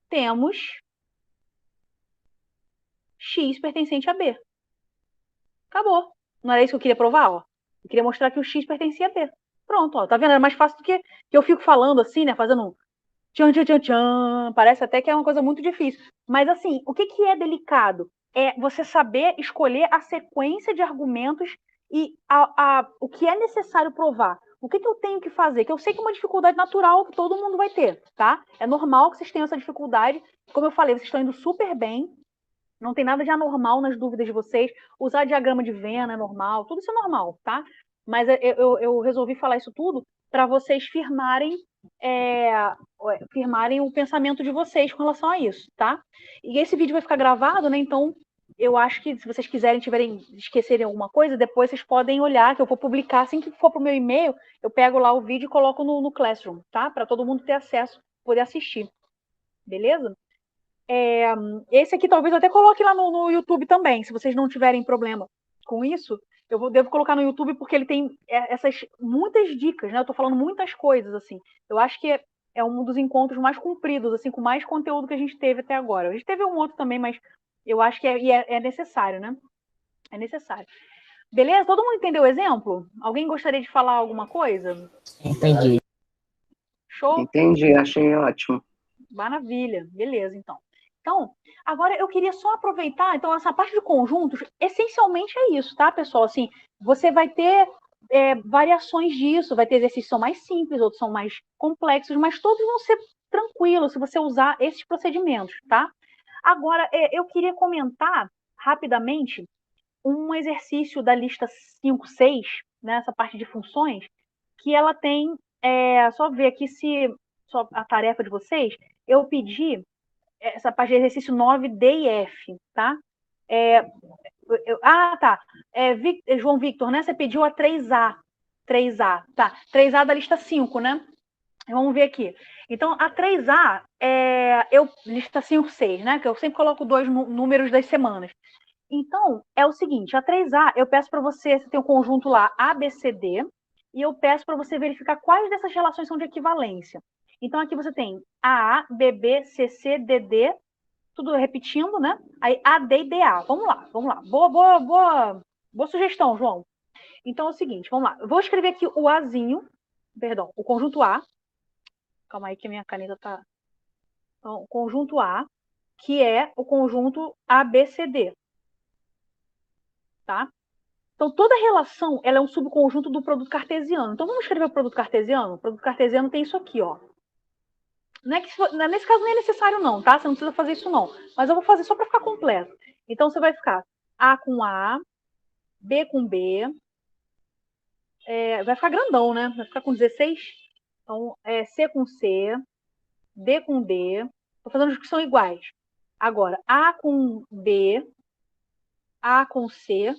temos X pertencente a B. Acabou. Não era isso que eu queria provar, ó. Eu queria mostrar que o X pertencia a B. Pronto, ó. Tá vendo? É mais fácil do que eu fico falando assim, né? Fazendo um tchan, tchan, tchan, tchan. Parece até que é uma coisa muito difícil. Mas assim, o que é delicado? É você saber escolher a sequência de argumentos e o que é necessário provar. O que eu tenho que fazer? Que eu sei que é uma dificuldade natural que todo mundo vai ter, tá? É normal que vocês tenham essa dificuldade. Como eu falei, vocês estão indo super bem. Não tem nada de anormal nas dúvidas de vocês. Usar diagrama de Venn é normal. Tudo isso é normal, tá? Mas eu resolvi falar isso tudo para vocês firmarem o pensamento de vocês com relação a isso, tá? E esse vídeo vai ficar gravado, né? Então, eu acho que se vocês quiserem, esquecerem alguma coisa, depois vocês podem olhar, que eu vou publicar. Assim que for pro meu e-mail, eu pego lá o vídeo e coloco no Classroom, tá? Para todo mundo ter acesso, poder assistir. Beleza? Esse aqui talvez eu até coloque lá no YouTube também, se vocês não tiverem problema com isso. Devo colocar no YouTube porque ele tem essas muitas dicas, né? Eu tô falando muitas coisas, assim. Eu acho que é um dos encontros mais compridos, assim, com mais conteúdo que a gente teve até agora. A gente teve um outro também, mas eu acho que é necessário, né? É necessário. Beleza? Todo mundo entendeu o exemplo? Alguém gostaria de falar alguma coisa? Entendi. Show? Entendi, achei ótimo. Maravilha. Beleza, então. Então, agora eu queria só aproveitar, então, essa parte de conjuntos, essencialmente é isso, tá, pessoal? Assim, você vai ter variações disso, vai ter exercícios que são mais simples, outros são mais complexos, mas todos vão ser tranquilos se você usar esses procedimentos, tá? Agora, eu queria comentar rapidamente um exercício da lista 5, 6, né, essa parte de funções, que ela tem, só ver aqui se só a tarefa de vocês, eu pedi essa parte de exercício 9, D e F, tá? Tá. João Victor, né? Você pediu a 3A. 3A, tá. 3A da lista 5, né? Vamos ver aqui. Então, a 3A lista 5, 6, né? Que eu sempre coloco 2 números das semanas. Então, é o seguinte, a 3A, eu peço para você tem um conjunto lá A, B, C, D, e eu peço para você verificar quais dessas relações são de equivalência. Então, aqui você tem AA, BB, CC, DD, tudo repetindo, né? Aí AD e DA. Vamos lá. Boa sugestão, João. Então é o seguinte, vamos lá. Eu vou escrever aqui o Azinho, perdão, o conjunto A. Calma aí que a minha caneta tá... Então, o conjunto A, que é o conjunto ABCD. Tá? Então, toda relação, ela é um subconjunto do produto cartesiano. Então, vamos escrever o produto cartesiano? O produto cartesiano tem isso aqui, ó. Nesse caso não é necessário não, tá? Você não precisa fazer isso não. Mas eu vou fazer só para ficar completo. Então, você vai ficar A com A, B com B. Vai ficar grandão, né? Vai ficar com 16. Então, C com C, D com D. Estou fazendo os que são iguais. Agora, A com B, A com C.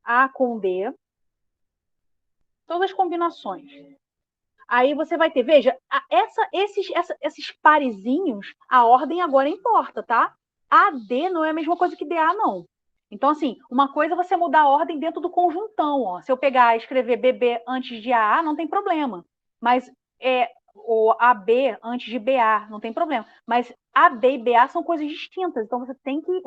A com D. Todas as combinações. Aí você vai ter, veja, esses parezinhos, a ordem agora importa, tá? AD não é a mesma coisa que DA, não. Então, assim, uma coisa é você mudar a ordem dentro do conjuntão, ó. Se eu pegar e escrever BB antes de AA, não tem problema. Mas o AB antes de BA, não tem problema. Mas AD e BA são coisas distintas, então você tem que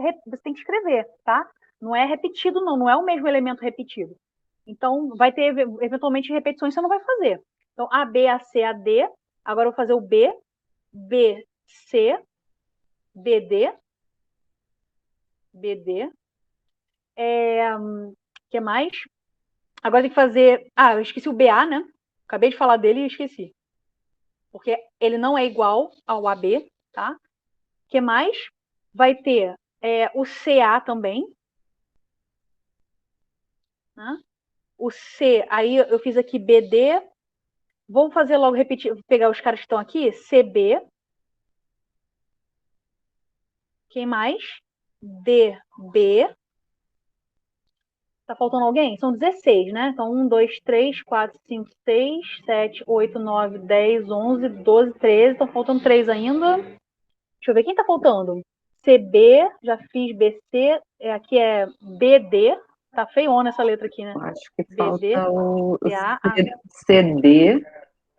escrever, tá? Não é repetido, não é o mesmo elemento repetido. Então, vai ter, eventualmente, repetições que você não vai fazer. Então, A, B, A, C, A, D. Agora eu vou fazer o B, B, C, BD. BD. Que mais? Agora tem que fazer... eu esqueci o BA, né? Acabei de falar dele e esqueci. porque ele não é igual ao AB, tá? O que mais? Vai ter o CA também, né? O C, aí eu fiz aqui BD, vamos fazer logo, repetir, pegar os caras que estão aqui, CB, quem mais? DB, tá faltando alguém? São 16, né? Então, 1, 2, 3, 4, 5, 6, 7, 8, 9, 10, 11, 12, 13. Estão faltando 3 ainda. Deixa eu ver quem tá faltando. CB, já fiz BC. Aqui é BD. Tá feiona essa letra aqui, né? Acho que BD, falta o CA, CD.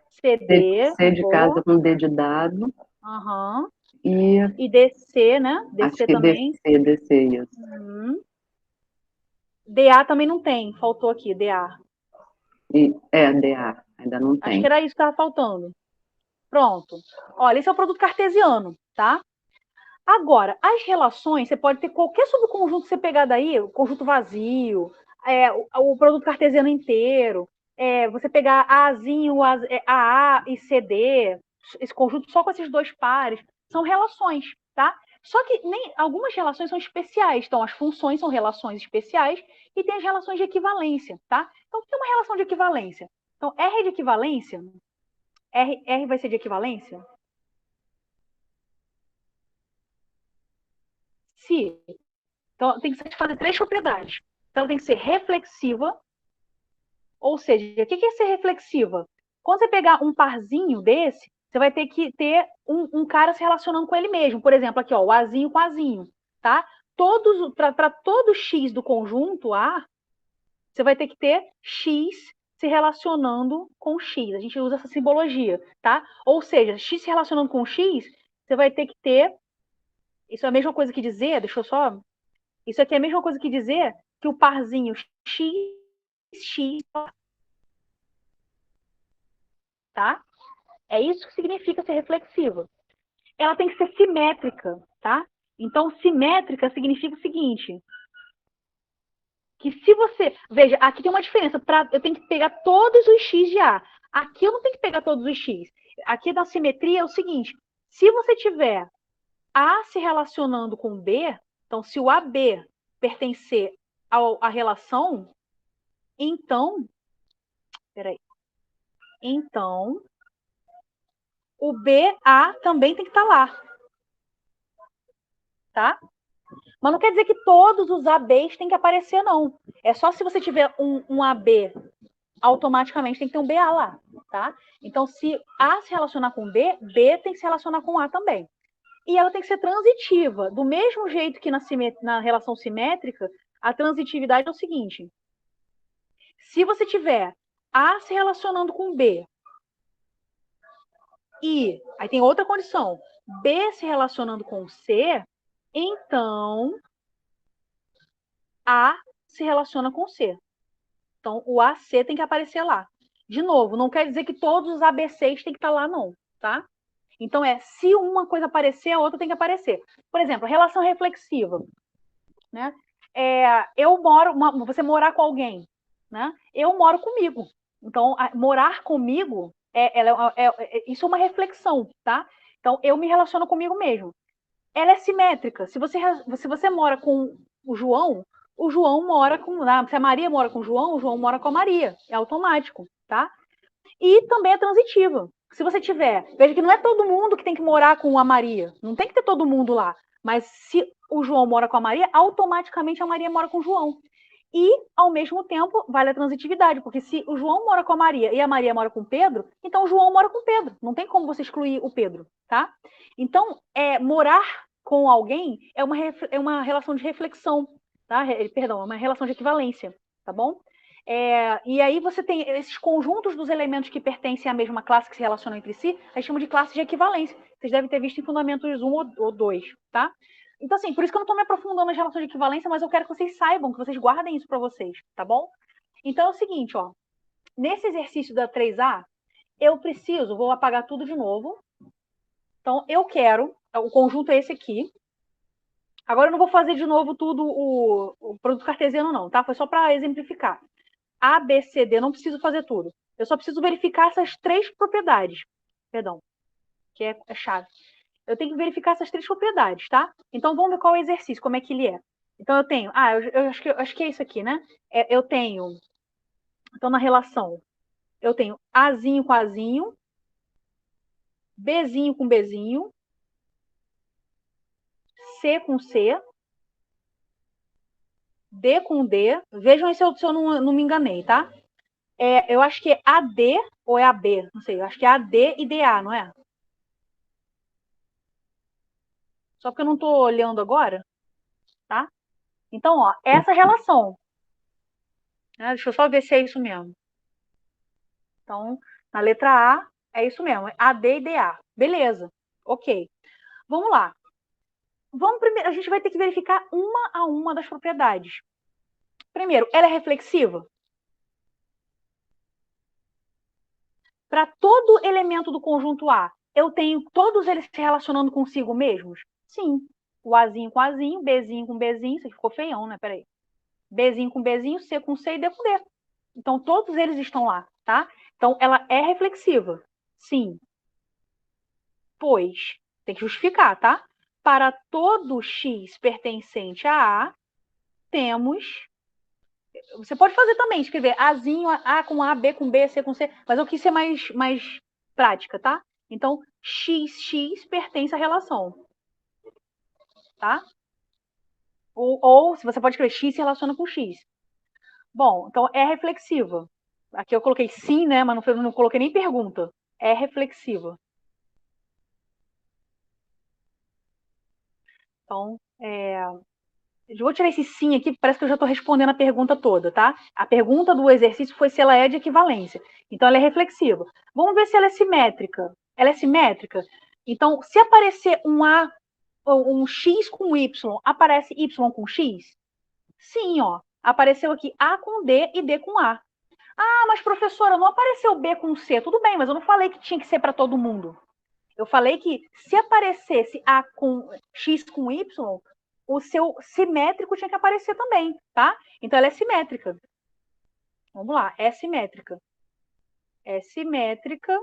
CD. C de casa com D de dado. Aham. E E DC, né? DC acho que também. DC, isso. DA também não tem. Faltou aqui, DA. DA, ainda não tem. Acho que era isso que estava faltando. Pronto. Olha, esse é o produto cartesiano, tá? Agora, as relações, você pode ter qualquer subconjunto que você pegar daí, o conjunto vazio, o produto cartesiano inteiro, você pegar Azinho, AA e CD, esse conjunto só com esses dois pares, são relações, tá? Só que algumas relações são especiais, então as funções são relações especiais e tem as relações de equivalência, tá? Então, o que é uma relação de equivalência? Então, R de equivalência, R vai ser de equivalência? Se. Então, tem que satisfazer 3 propriedades. Então, ela tem que ser reflexiva, ou seja, o que é ser reflexiva? Quando você pegar um parzinho desse, você vai ter que ter um cara se relacionando com ele mesmo. Por exemplo, aqui, ó, o Azinho com Azinho, tá? Para todo X do conjunto A, você vai ter que ter X se relacionando com X. A gente usa essa simbologia, tá? Ou seja, X se relacionando com X, você vai ter que ter... Isso é a mesma coisa que dizer, deixa eu só... Isso aqui é a mesma coisa que dizer que o parzinho X, tá? É isso que significa ser reflexiva. Ela tem que ser simétrica, tá? Então, simétrica significa o seguinte, que se você... Veja, aqui tem uma diferença. Eu tenho que pegar todos os X de A. Aqui eu não tenho que pegar todos os X. Aqui na simetria é o seguinte, se você tiver A se relacionando com B, então se o AB pertencer à relação, então, então, o BA também tem que estar lá, tá? Mas não quer dizer que todos os ABs têm que aparecer, não. É só se você tiver um AB, automaticamente tem que ter um BA lá, tá? Então, se A se relacionar com B, B tem que se relacionar com A também. E ela tem que ser transitiva. Do mesmo jeito que na relação simétrica, a transitividade é o seguinte. Se você tiver A se relacionando com B, e aí tem outra condição, B se relacionando com C, então A se relaciona com C. Então, o AC tem que aparecer lá. De novo, não quer dizer que todos os ABCs têm que estar lá, não, tá? Então, se uma coisa aparecer, a outra tem que aparecer. Por exemplo, relação reflexiva, né? Você morar com alguém, né? Eu moro comigo. Então, morar comigo, isso é uma reflexão, tá? Então, eu me relaciono comigo mesmo. Ela é simétrica. Se você mora com o João mora com... Se a Maria mora com o João mora com a Maria. É automático, tá? E também é transitiva. Se você tiver... Veja que não é todo mundo que tem que morar com a Maria. Não tem que ter todo mundo lá. Mas se o João mora com a Maria, automaticamente a Maria mora com o João. E, ao mesmo tempo, vale a transitividade. Porque se o João mora com a Maria e a Maria mora com o Pedro, então o João mora com o Pedro. Não tem como você excluir o Pedro, tá? Então, morar com alguém é uma relação de reflexão, tá? Perdão, é uma relação de equivalência, tá bom? E aí você tem esses conjuntos dos elementos que pertencem à mesma classe, que se relacionam entre si, a gente chama de classe de equivalência. Vocês devem ter visto em Fundamentos 1 ou 2, tá? Então, assim, por isso que eu não estou me aprofundando nas relações de equivalência, mas eu quero que vocês saibam, que vocês guardem isso para vocês, tá bom? Então, é o seguinte, ó. Nesse exercício da 3A, vou apagar tudo de novo. Então, o conjunto é esse aqui. Agora eu não vou fazer de novo tudo o produto cartesiano, não, tá? Foi só para exemplificar. A, B, C, D, não preciso fazer tudo. Eu só preciso verificar essas 3 propriedades. perdão, que é chave. Eu tenho que verificar essas 3 propriedades, tá? Então, vamos ver qual é o exercício, como é que ele é. Então, eu tenho... eu acho que é isso aqui, né? Eu tenho... Então, na relação, eu tenho Azinho com Azinho, Bzinho com Bzinho, C com C, D com D. Vejam aí se eu não me enganei, tá? Eu acho que é AD ou é AB, não sei. Eu acho que é AD e DA, não é? Só porque eu não estou olhando agora, tá? Então, ó, essa relação. Deixa eu só ver se é isso mesmo. Então, na letra A, é isso mesmo. É AD e DA. Beleza. Ok. Vamos lá. A gente vai ter que verificar uma a uma das propriedades. Primeiro, ela é reflexiva? Para todo elemento do conjunto A, eu tenho todos eles se relacionando consigo mesmos? Sim. O Azinho com Azinho, Bzinho com Bzinho, isso aqui ficou feião, né? Peraí. Bzinho com Bzinho, C com C e D com D. Então, todos eles estão lá, tá? Então, ela é reflexiva? Sim. Pois, tem que justificar, tá? Para todo X pertencente a A, temos... Você pode fazer também, escrever Azinho, A com A, B com B, C com C, mas eu quis ser mais prática, tá? Então, X pertence à relação, tá? Ou se você pode escrever X se relaciona com X. Bom, então é reflexiva. Aqui eu coloquei sim, né? Mas não coloquei nem pergunta. É reflexiva. Então, eu vou tirar esse sim aqui, parece que eu já estou respondendo a pergunta toda, tá? A pergunta do exercício foi se ela é de equivalência. Então, ela é reflexiva. Vamos ver se ela é simétrica. Ela é simétrica? Então, se aparecer um A, ou um X com Y, aparece Y com X? Sim, ó. Apareceu aqui A com D e D com A. Ah, mas professora, não apareceu B com C. Tudo bem, mas eu não falei que tinha que ser para todo mundo. Eu falei que se aparecesse A com X com Y, o seu simétrico tinha que aparecer também, tá? Então ela é simétrica. Vamos lá, é simétrica. É simétrica.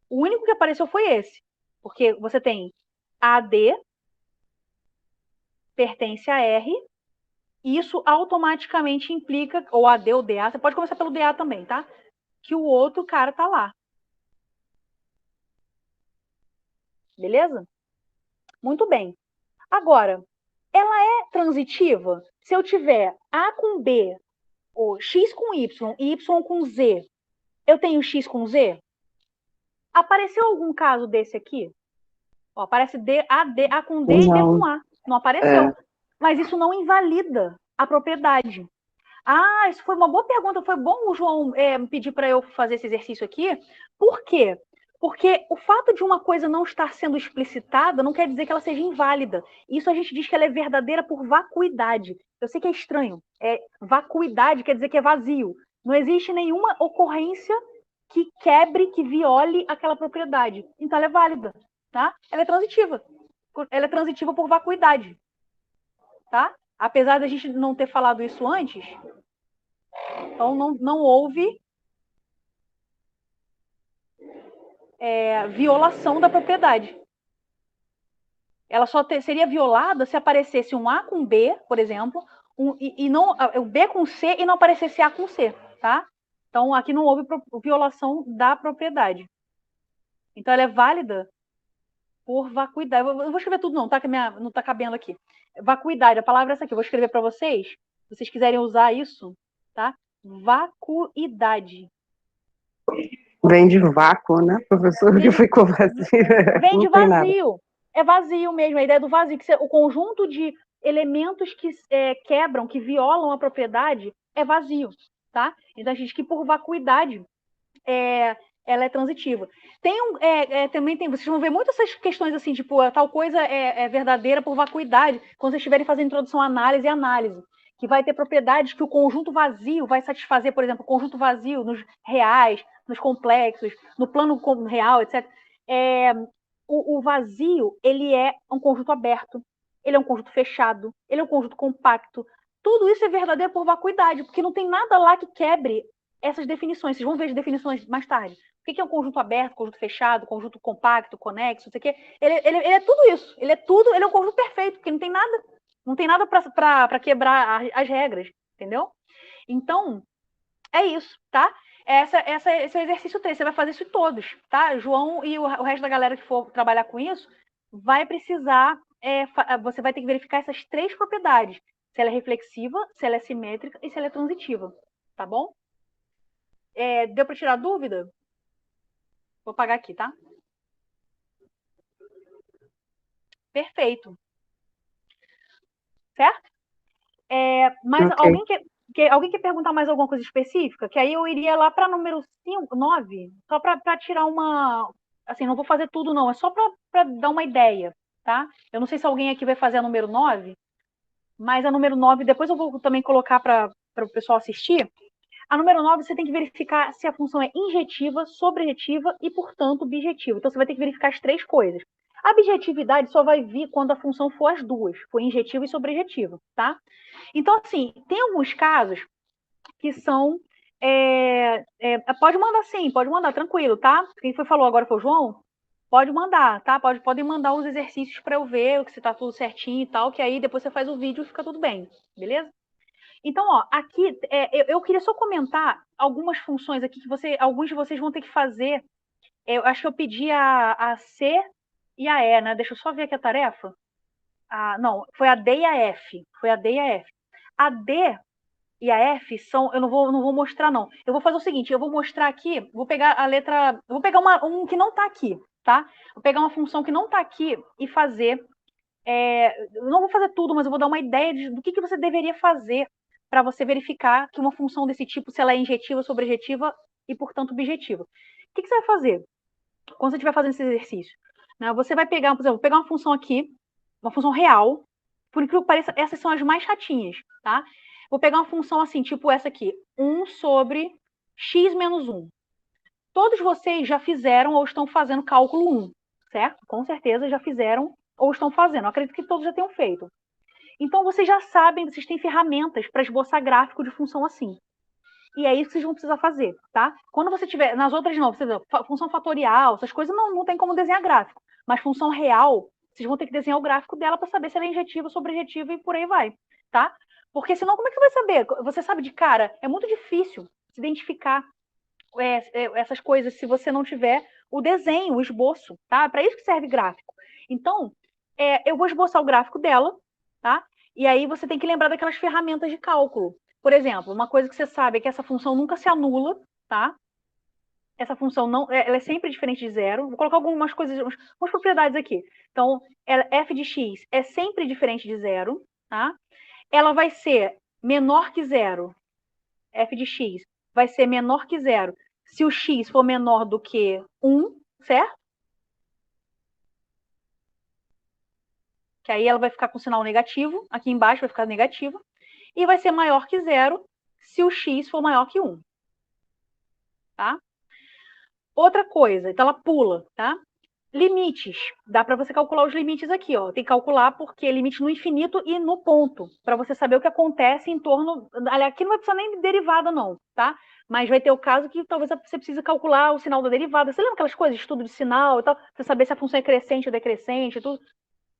O único que apareceu foi esse. Porque você tem AD pertence a R, e isso automaticamente implica, ou AD ou DA, você pode começar pelo DA também, tá? Que o outro cara tá lá. Beleza? Muito bem. Agora, ela é transitiva? Se eu tiver A com B, ou X com Y e Y com Z, eu tenho X com Z? Apareceu algum caso desse aqui? Ó, aparece A com D e D com A. Não apareceu. Mas isso não invalida a propriedade. Ah, isso foi uma boa pergunta. Foi bom o João pedir para eu fazer esse exercício aqui. Por quê? Porque o fato de uma coisa não estar sendo explicitada não quer dizer que ela seja inválida. Isso a gente diz que ela é verdadeira por vacuidade. Eu sei que é estranho. Vacuidade quer dizer que é vazio. Não existe nenhuma ocorrência que quebre, que viole aquela propriedade. Então ela é válida, tá? Ela é transitiva. Ela é transitiva por vacuidade, tá? Apesar da gente não ter falado isso antes, então não houve violação da propriedade. Ela só seria violada se aparecesse um A com B, por exemplo, o B com C e não aparecesse A com C, tá? Então, aqui não houve violação da propriedade. Então, ela é válida por vacuidade. Eu vou escrever tudo não, tá? Que não tá cabendo aqui. Vacuidade, a palavra é essa aqui. Eu vou escrever para vocês. Se vocês quiserem usar isso, tá? Vacuidade. Vem de vácuo, né, professor? Que ficou vazio. Vem de vazio. É vazio mesmo. A ideia do vazio, que o conjunto de elementos que quebram, que violam a propriedade, é vazio, tá? Então, a gente que por vacuidade ela é transitiva. Também tem, vocês vão ver muitas essas questões assim, tipo, tal coisa é verdadeira por vacuidade, quando vocês estiverem fazendo introdução à análise e análise, que vai ter propriedades que o conjunto vazio vai satisfazer, por exemplo, o conjunto vazio nos reais, nos complexos, no plano real, etc. O vazio, ele é um conjunto aberto, ele é um conjunto fechado, ele é um conjunto compacto. Tudo isso é verdadeiro por vacuidade, porque não tem nada lá que quebre essas definições. Vocês vão ver as definições mais tarde. O que é um conjunto aberto, conjunto fechado, conjunto compacto, conexo, não sei o quê. Ele é tudo isso. Ele é um conjunto perfeito, porque não tem nada para quebrar as regras, entendeu? Então, é isso, tá? Esse é o exercício 3, você vai fazer isso em todos, tá? João e o resto da galera que for trabalhar com isso vai precisar, você vai ter que verificar essas 3 propriedades, se ela é reflexiva, se ela é simétrica e se ela é transitiva, tá bom? Deu para tirar dúvida? Vou apagar aqui, tá? Perfeito. Certo? Mas Ok. alguém quer perguntar mais alguma coisa específica? Que aí eu iria lá para número 9, só para tirar uma... Assim, não vou fazer tudo, não. É só para dar uma ideia, tá? Eu não sei se alguém aqui vai fazer a número 9, mas a número 9, depois eu vou também colocar para o pessoal assistir. A número 9, você tem que verificar se a função é injetiva, sobrejetiva e, portanto, bijetiva. Então, você vai ter que verificar as 3 coisas. A bijetividade só vai vir quando a função for as duas, for injetiva e sobrejetiva, tá? Então, assim, tem alguns casos que são... pode mandar sim, pode mandar, tranquilo, tá? Quem falou agora foi o João? Pode mandar, tá? Podem mandar os exercícios para eu ver se tá tudo certinho e tal, que aí depois você faz o vídeo e fica tudo bem, beleza? Então, ó, aqui eu queria só comentar algumas funções aqui que alguns de vocês vão ter que fazer. Eu acho que eu pedi a C e a E, né? Deixa eu só ver aqui a tarefa. Não, foi a D e a F. Foi a D e a F. A D e a F são. Eu não vou mostrar, não. Eu vou fazer o seguinte: eu vou mostrar aqui, vou pegar a letra. Vou pegar um que não está aqui, tá? Vou pegar uma função que não está aqui e fazer. Eu não vou fazer tudo, mas eu vou dar uma ideia do que você deveria fazer para você verificar que uma função desse tipo, se ela é injetiva, sobrejetiva e, portanto, objetiva. O que você vai fazer quando você estiver fazendo esse exercício? Né, você vai pegar, por exemplo, pegar uma função aqui, uma função real, por incrível que pareça, essas são as mais chatinhas, tá? Vou pegar uma função assim, tipo essa aqui, 1 sobre x menos 1. Todos vocês já fizeram ou estão fazendo cálculo 1, certo? Com certeza já fizeram ou estão fazendo. Eu acredito que todos já tenham feito. Então, vocês já sabem, vocês têm ferramentas para esboçar gráfico de função assim. E é isso que vocês vão precisar fazer, tá? Quando você tiver, nas outras não, função fatorial, essas coisas não tem como desenhar gráfico. Mas função real, vocês vão ter que desenhar o gráfico dela para saber se ela é injetiva, sobrejetiva e por aí vai, tá? Porque senão, como é que você vai saber? Você sabe de cara, é muito difícil se identificar essas coisas se você não tiver o desenho, o esboço, tá? É para isso que serve gráfico. Então, eu vou esboçar o gráfico dela, tá? E aí você tem que lembrar daquelas ferramentas de cálculo. Por exemplo, uma coisa que você sabe é que essa função nunca se anula, tá? Essa função ela é sempre diferente de zero. Vou colocar algumas coisas, umas propriedades aqui. Então, f de x é sempre diferente de zero, tá? Ela vai ser menor que zero. F de x vai ser menor que zero se o x for menor do que 1, certo? Que aí ela vai ficar com sinal negativo, aqui embaixo vai ficar negativo, e vai ser maior que zero se o x for maior que 1. Tá? Outra coisa, então ela pula, tá? Limites. Dá para você calcular os limites aqui, ó. Tem que calcular porque limite no infinito e no ponto, para você saber o que acontece em torno... Aliás, aqui não vai precisar nem de derivada, não, tá? Mas vai ter o caso que talvez você precise calcular o sinal da derivada. Você lembra aquelas coisas, estudo de sinal e tal? Você saber se a função é crescente ou decrescente e tudo.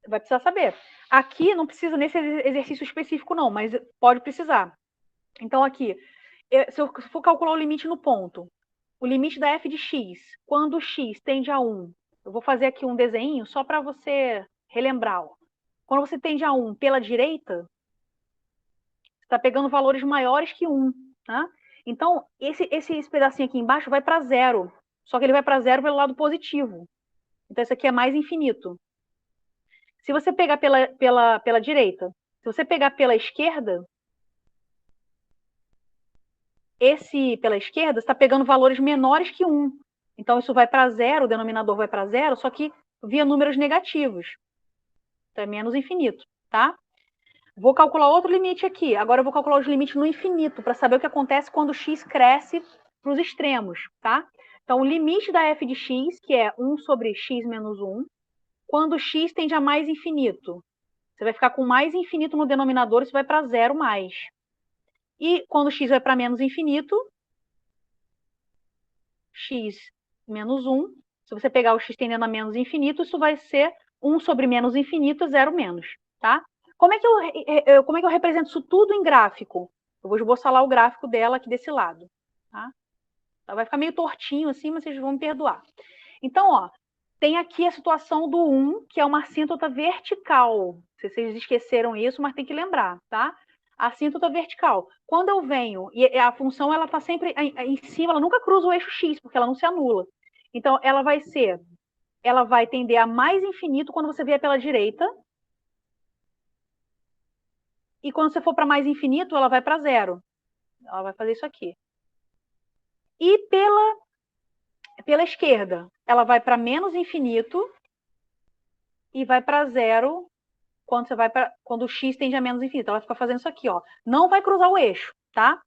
Vai precisar saber. Aqui não precisa nesse exercício específico, não, mas pode precisar. Então, aqui, se eu for calcular o limite no ponto, o limite da f de x, quando x tende a 1, eu vou fazer aqui um desenho só para você relembrar. Ó. Quando você tende a 1 pela direita, você está pegando valores maiores que 1. Tá? Então, esse pedacinho aqui embaixo vai para zero. Só que ele vai para zero pelo lado positivo. Então, isso aqui é mais infinito. Se você pegar pela direita, se você pegar pela esquerda, esse pela esquerda está pegando valores menores que 1. Então, isso vai para zero, o denominador vai para zero, só que via números negativos. Então, é menos infinito, tá? Vou calcular outro limite aqui. Agora eu vou calcular os limites no infinito, para saber o que acontece quando x cresce para os extremos, tá? Então, o limite da f de x, que é 1 sobre x menos 1, quando x tende a mais infinito. Você vai ficar com mais infinito no denominador, isso vai para zero mais. E quando x vai para menos infinito, x menos 1. Se você pegar o x tendendo a menos infinito, isso vai ser 1 sobre menos infinito, 0 menos, tá? Como é que eu represento isso tudo em gráfico? Eu vou esboçar lá o gráfico dela aqui desse lado, tá? Vai ficar meio tortinho assim, mas vocês vão me perdoar. Então, ó, tem aqui a situação do 1, que é uma assíntota vertical. Se vocês esqueceram isso, mas tem que lembrar, tá? A assíntota vertical. Quando eu venho, e a função ela está sempre em cima, ela nunca cruza o eixo x, porque ela não se anula. Então, ela vai tender a mais infinito quando você vier pela direita. E quando você for para mais infinito, ela vai para 0. Ela vai fazer isso aqui. E pela esquerda, ela vai para menos infinito e vai para 0 quando o x tende a menos infinito. Ela fica fazendo isso aqui, ó. Não vai cruzar o eixo, tá?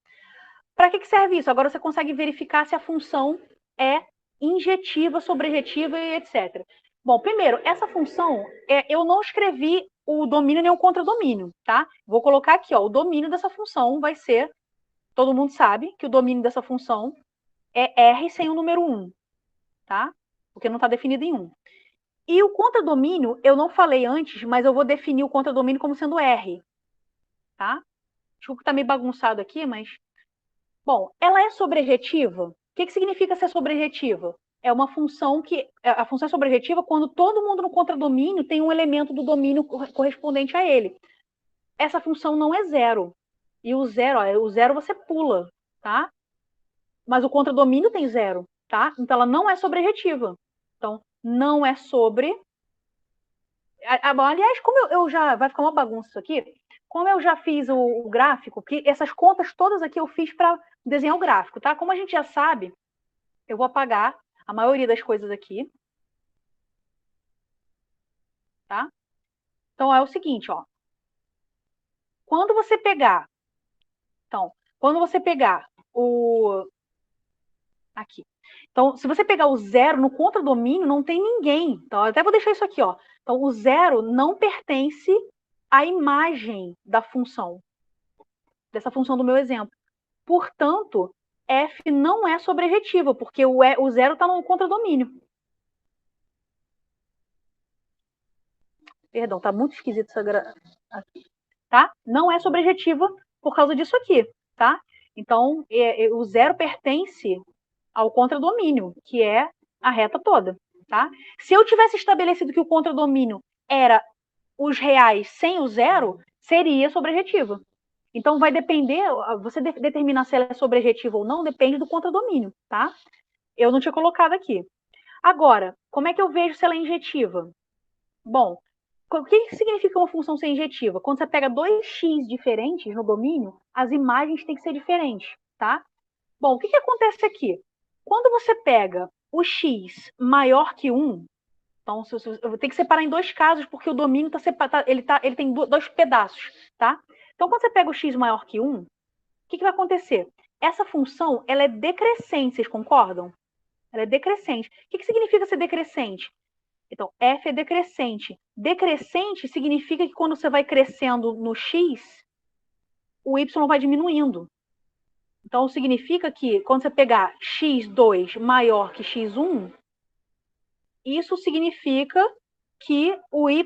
Para que serve isso? Agora você consegue verificar se a função é injetiva, sobrejetiva e etc. Bom, primeiro, essa função, eu não escrevi o domínio nem o contradomínio, tá? Vou colocar aqui, ó, o domínio dessa função vai ser, todo mundo sabe que o domínio dessa função é R sem o número 1, tá? Porque não está definido em 1. E o contradomínio, eu não falei antes, mas eu vou definir o contradomínio como sendo R, tá? Desculpa que tá meio bagunçado aqui, mas... Bom, ela é sobrejetiva? O que significa ser sobrejetiva? É uma função que... A função é sobrejetiva quando todo mundo no contradomínio tem um elemento do domínio correspondente a ele. Essa função não é zero. E o zero você pula, tá? Mas o contradomínio tem 0, tá? Então ela não é sobrejetiva. Então, não é sobre... Aliás, como eu já... Vai ficar uma bagunça isso aqui. Como eu já fiz o gráfico, porque essas contas todas aqui eu fiz para desenhar o gráfico, tá? Como a gente já sabe, eu vou apagar a maioria das coisas aqui. Tá? Então, é o seguinte, ó. Quando você pegar o... Aqui. Então, se você pegar o 0 no contradomínio, não tem ninguém. Então, eu até vou deixar isso aqui, ó. Então, o 0 não pertence à imagem da função. Dessa função do meu exemplo. Portanto, f não é sobrejetiva, porque o 0 está no contradomínio. Perdão, tá muito esquisito essa aqui. Tá? Não é sobrejetiva por causa disso aqui, tá? Então, o 0 pertence ao contradomínio, que é a reta toda, tá? Se eu tivesse estabelecido que o contradomínio era os reais sem o 0, seria sobrejetiva. Então, vai depender, você determinar se ela é sobrejetiva ou não, depende do contradomínio, tá? Eu não tinha colocado aqui. Agora, como é que eu vejo se ela é injetiva? Bom, o que significa uma função ser injetiva? Quando você pega dois x diferentes no domínio, as imagens têm que ser diferentes, tá? Bom, o que acontece aqui? Quando você pega o x maior que 1, então eu tenho que separar em dois casos, porque o domínio ele tem dois pedaços, tá? Então, quando você pega o x maior que 1, o que vai acontecer? Essa função ela é decrescente, vocês concordam? Ela é decrescente. O que significa ser decrescente? Então, f é decrescente. Decrescente significa que quando você vai crescendo no x, o y vai diminuindo. Então, significa que quando você pegar x2 maior que x1, isso significa que o y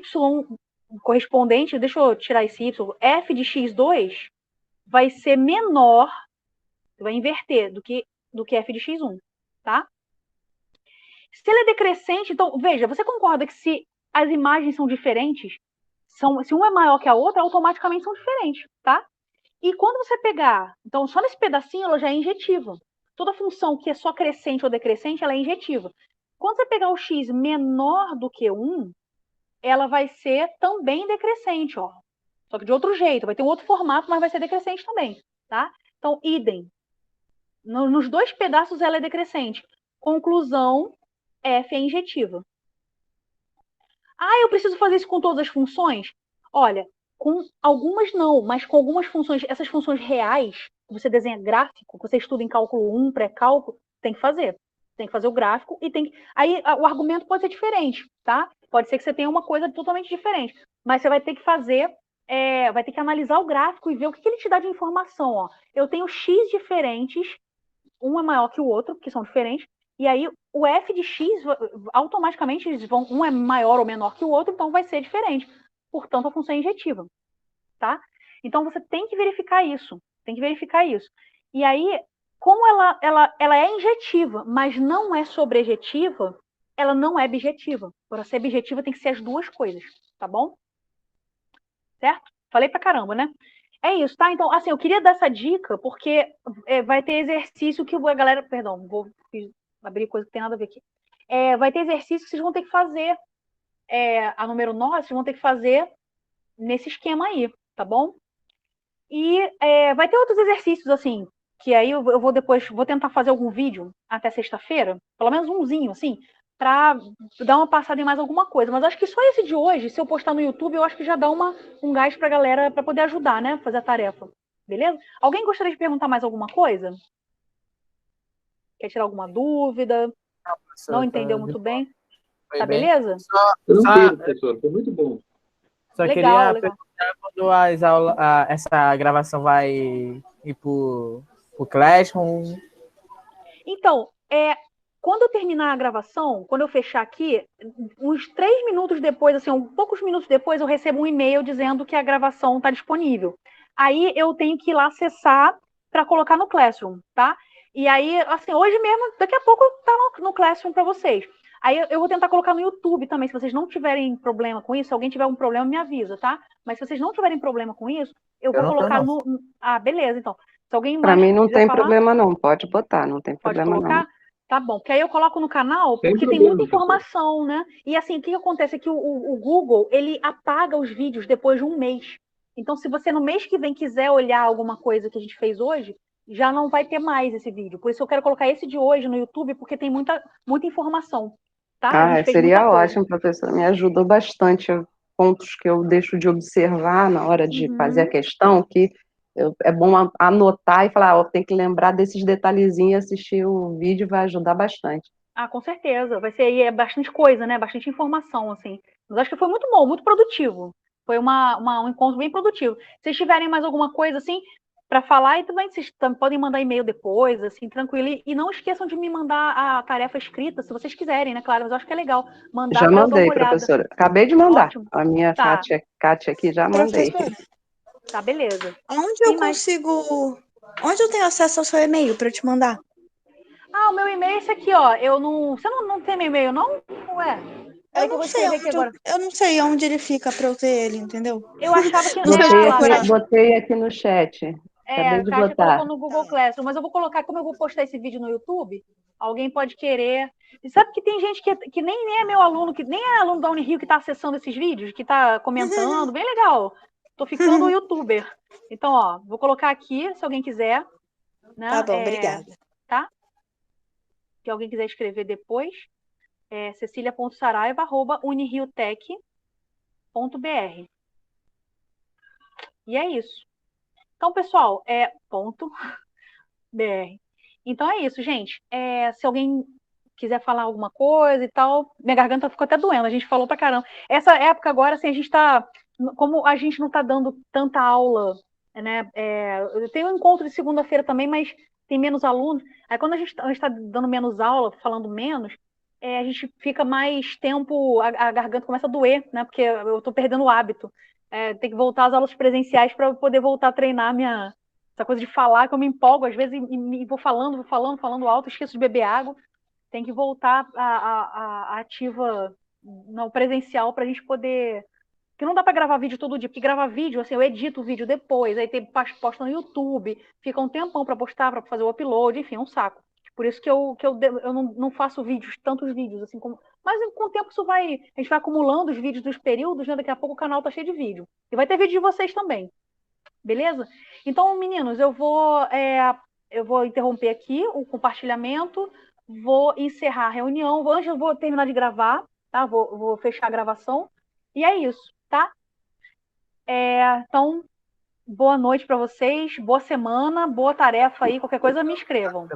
correspondente, deixa eu tirar esse y, f de x2 vai ser menor, vai inverter do que f de x1, tá? Se ele é decrescente, então, veja, você concorda que se as imagens são diferentes, se uma é maior que a outra, automaticamente são diferentes, tá? E quando você pegar, então, só nesse pedacinho, ela já é injetiva. Toda função que é só crescente ou decrescente, ela é injetiva. Quando você pegar o x menor do que 1, ela vai ser também decrescente, ó. Só que de outro jeito, vai ter um outro formato, mas vai ser decrescente também, tá? Então, idem. Nos dois pedaços ela é decrescente. Conclusão, f é injetiva. Ah, eu preciso fazer isso com todas as funções? Olha, com algumas não, mas com algumas funções, essas funções reais, que você desenha gráfico, que você estuda em cálculo 1, pré-cálculo, tem que fazer. Tem que fazer o gráfico e tem que... Aí o argumento pode ser diferente, tá? Pode ser que você tenha uma coisa totalmente diferente, mas você vai ter que fazer, vai ter que analisar o gráfico e ver o que ele te dá de informação, ó. Eu tenho x diferentes, um é maior que o outro, que são diferentes, e aí o f de x, automaticamente, um é maior ou menor que o outro, então vai ser diferente. Portanto, a função é injetiva, tá? Então, você tem que verificar isso. E aí, como ela é injetiva, mas não é sobrejetiva, ela não é bijetiva. Para ser bijetiva, tem que ser as duas coisas, tá bom? Certo? Falei pra caramba, né? É isso, tá? Então, assim, eu queria dar essa dica, porque vai ter exercício que a galera... Perdão, vou abrir coisa que tem nada a ver aqui. Vai ter exercício que vocês vão ter que fazer. A número 9, vocês vão ter que fazer nesse esquema aí, tá bom? E vai ter outros exercícios, assim, que aí eu vou depois, vou tentar fazer algum vídeo até sexta-feira, pelo menos umzinho, assim, pra dar uma passada em mais alguma coisa. Mas acho que só esse de hoje, se eu postar no YouTube, eu acho que já dá um gás pra galera, pra poder ajudar, né, fazer a tarefa. Beleza? Alguém gostaria de perguntar mais alguma coisa? Quer tirar alguma dúvida? Não entendeu muito bem? Tá beleza? Tranquilo, professor, foi muito bom. Só Legal, queria perguntar quando essa gravação vai ir pro Classroom. Então, quando eu terminar a gravação, quando eu fechar aqui, uns 3 minutos depois, assim, poucos minutos depois, eu recebo um e-mail dizendo que a gravação está disponível. Aí eu tenho que ir lá acessar para colocar no Classroom, tá? E aí, assim, hoje mesmo, daqui a pouco tá no Classroom para vocês. Aí eu vou tentar colocar no YouTube também, se vocês não tiverem problema com isso, se alguém tiver um problema, me avisa, tá? Mas se vocês não tiverem problema com isso, eu vou colocar no... Ah, beleza, então. Se alguém Para mim não tem falar, problema não, pode botar, não tem pode problema colocar? não. Tá bom, porque aí eu coloco no canal, porque tem muita informação, né? E assim, o que acontece é que o Google, ele apaga os vídeos depois de um mês. Então, se você no mês que vem quiser olhar alguma coisa que a gente fez hoje, já não vai ter mais esse vídeo. Por isso eu quero colocar esse de hoje no YouTube, porque tem muita informação, tá? A gente fez Seria muita coisa. ótimo, professor, me ajudou bastante. Pontos que eu deixo de observar na hora de fazer a questão, que é bom anotar e falar, tem que lembrar desses detalhezinhos e assistir o vídeo, vai ajudar bastante. Ah, com certeza. Vai ser aí bastante coisa, né? Bastante informação, assim. Mas acho que foi muito bom, muito produtivo. Foi um encontro bem produtivo. Se vocês tiverem mais alguma coisa, assim, para falar, e também vocês podem mandar e-mail depois, assim, tranquilo. E não esqueçam de me mandar a tarefa escrita, se vocês quiserem, né? Claro, mas eu acho que é legal mandar Já para eu dar uma mandei, olhada. professora. Acabei de mandar. Ótimo. A minha Tá. Kátia aqui já mandei. Professora, Tá, beleza. onde eu consigo... Onde eu tenho acesso ao seu e-mail para eu te mandar? Ah, o meu e-mail é esse aqui, ó. Você não tem meu e-mail, não? Ué? Eu não sei onde ele fica para eu ter ele, entendeu? Eu achava que... Botei aqui no chat. Acabei de a Kátia botar. colocou no Google Classroom, mas eu vou colocar, como eu vou postar esse vídeo no YouTube, alguém pode querer... E sabe que tem gente que nem é meu aluno, que nem é aluno da Unirio que está acessando esses vídeos, que está comentando, bem legal. Tô ficando youtuber. Então, ó, vou colocar aqui, se alguém quiser. Né? Tá bom, obrigada. Tá? Se alguém quiser escrever depois, cecilia.saraiva@uniriotech.br. E é isso. Então, pessoal, .br. Então é isso, gente. Se alguém quiser falar alguma coisa e tal, minha garganta ficou até doendo, a gente falou pra caramba. Essa época agora, assim, a gente tá... Como a gente não tá dando tanta aula, né? Eu tenho um encontro de segunda-feira também, mas tem menos alunos. Aí quando a gente tá dando menos aula, falando menos, a gente fica mais tempo, a garganta começa a doer, né? Porque eu tô perdendo o hábito. Tem que voltar às aulas presenciais para poder voltar a treinar essa coisa de falar, que eu me empolgo, às vezes, e vou falando alto, esqueço de beber água. Tem que voltar a ativa no presencial para a gente poder... Porque não dá para gravar vídeo todo dia, porque gravar vídeo, assim, eu edito o vídeo depois, aí posta no YouTube, fica um tempão para postar, para fazer o upload, enfim, é um saco. Por isso que eu não faço tantos vídeos, assim como... Mas com o tempo a gente vai acumulando os vídeos dos períodos, né? Daqui a pouco o canal tá cheio de vídeo. E vai ter vídeo de vocês também. Beleza? Então, meninos, eu vou interromper aqui o compartilhamento, vou encerrar a reunião, antes eu vou terminar de gravar, tá? Vou fechar a gravação. E é isso, tá? Então, boa noite para vocês, boa semana, boa tarefa aí, qualquer coisa me escrevam.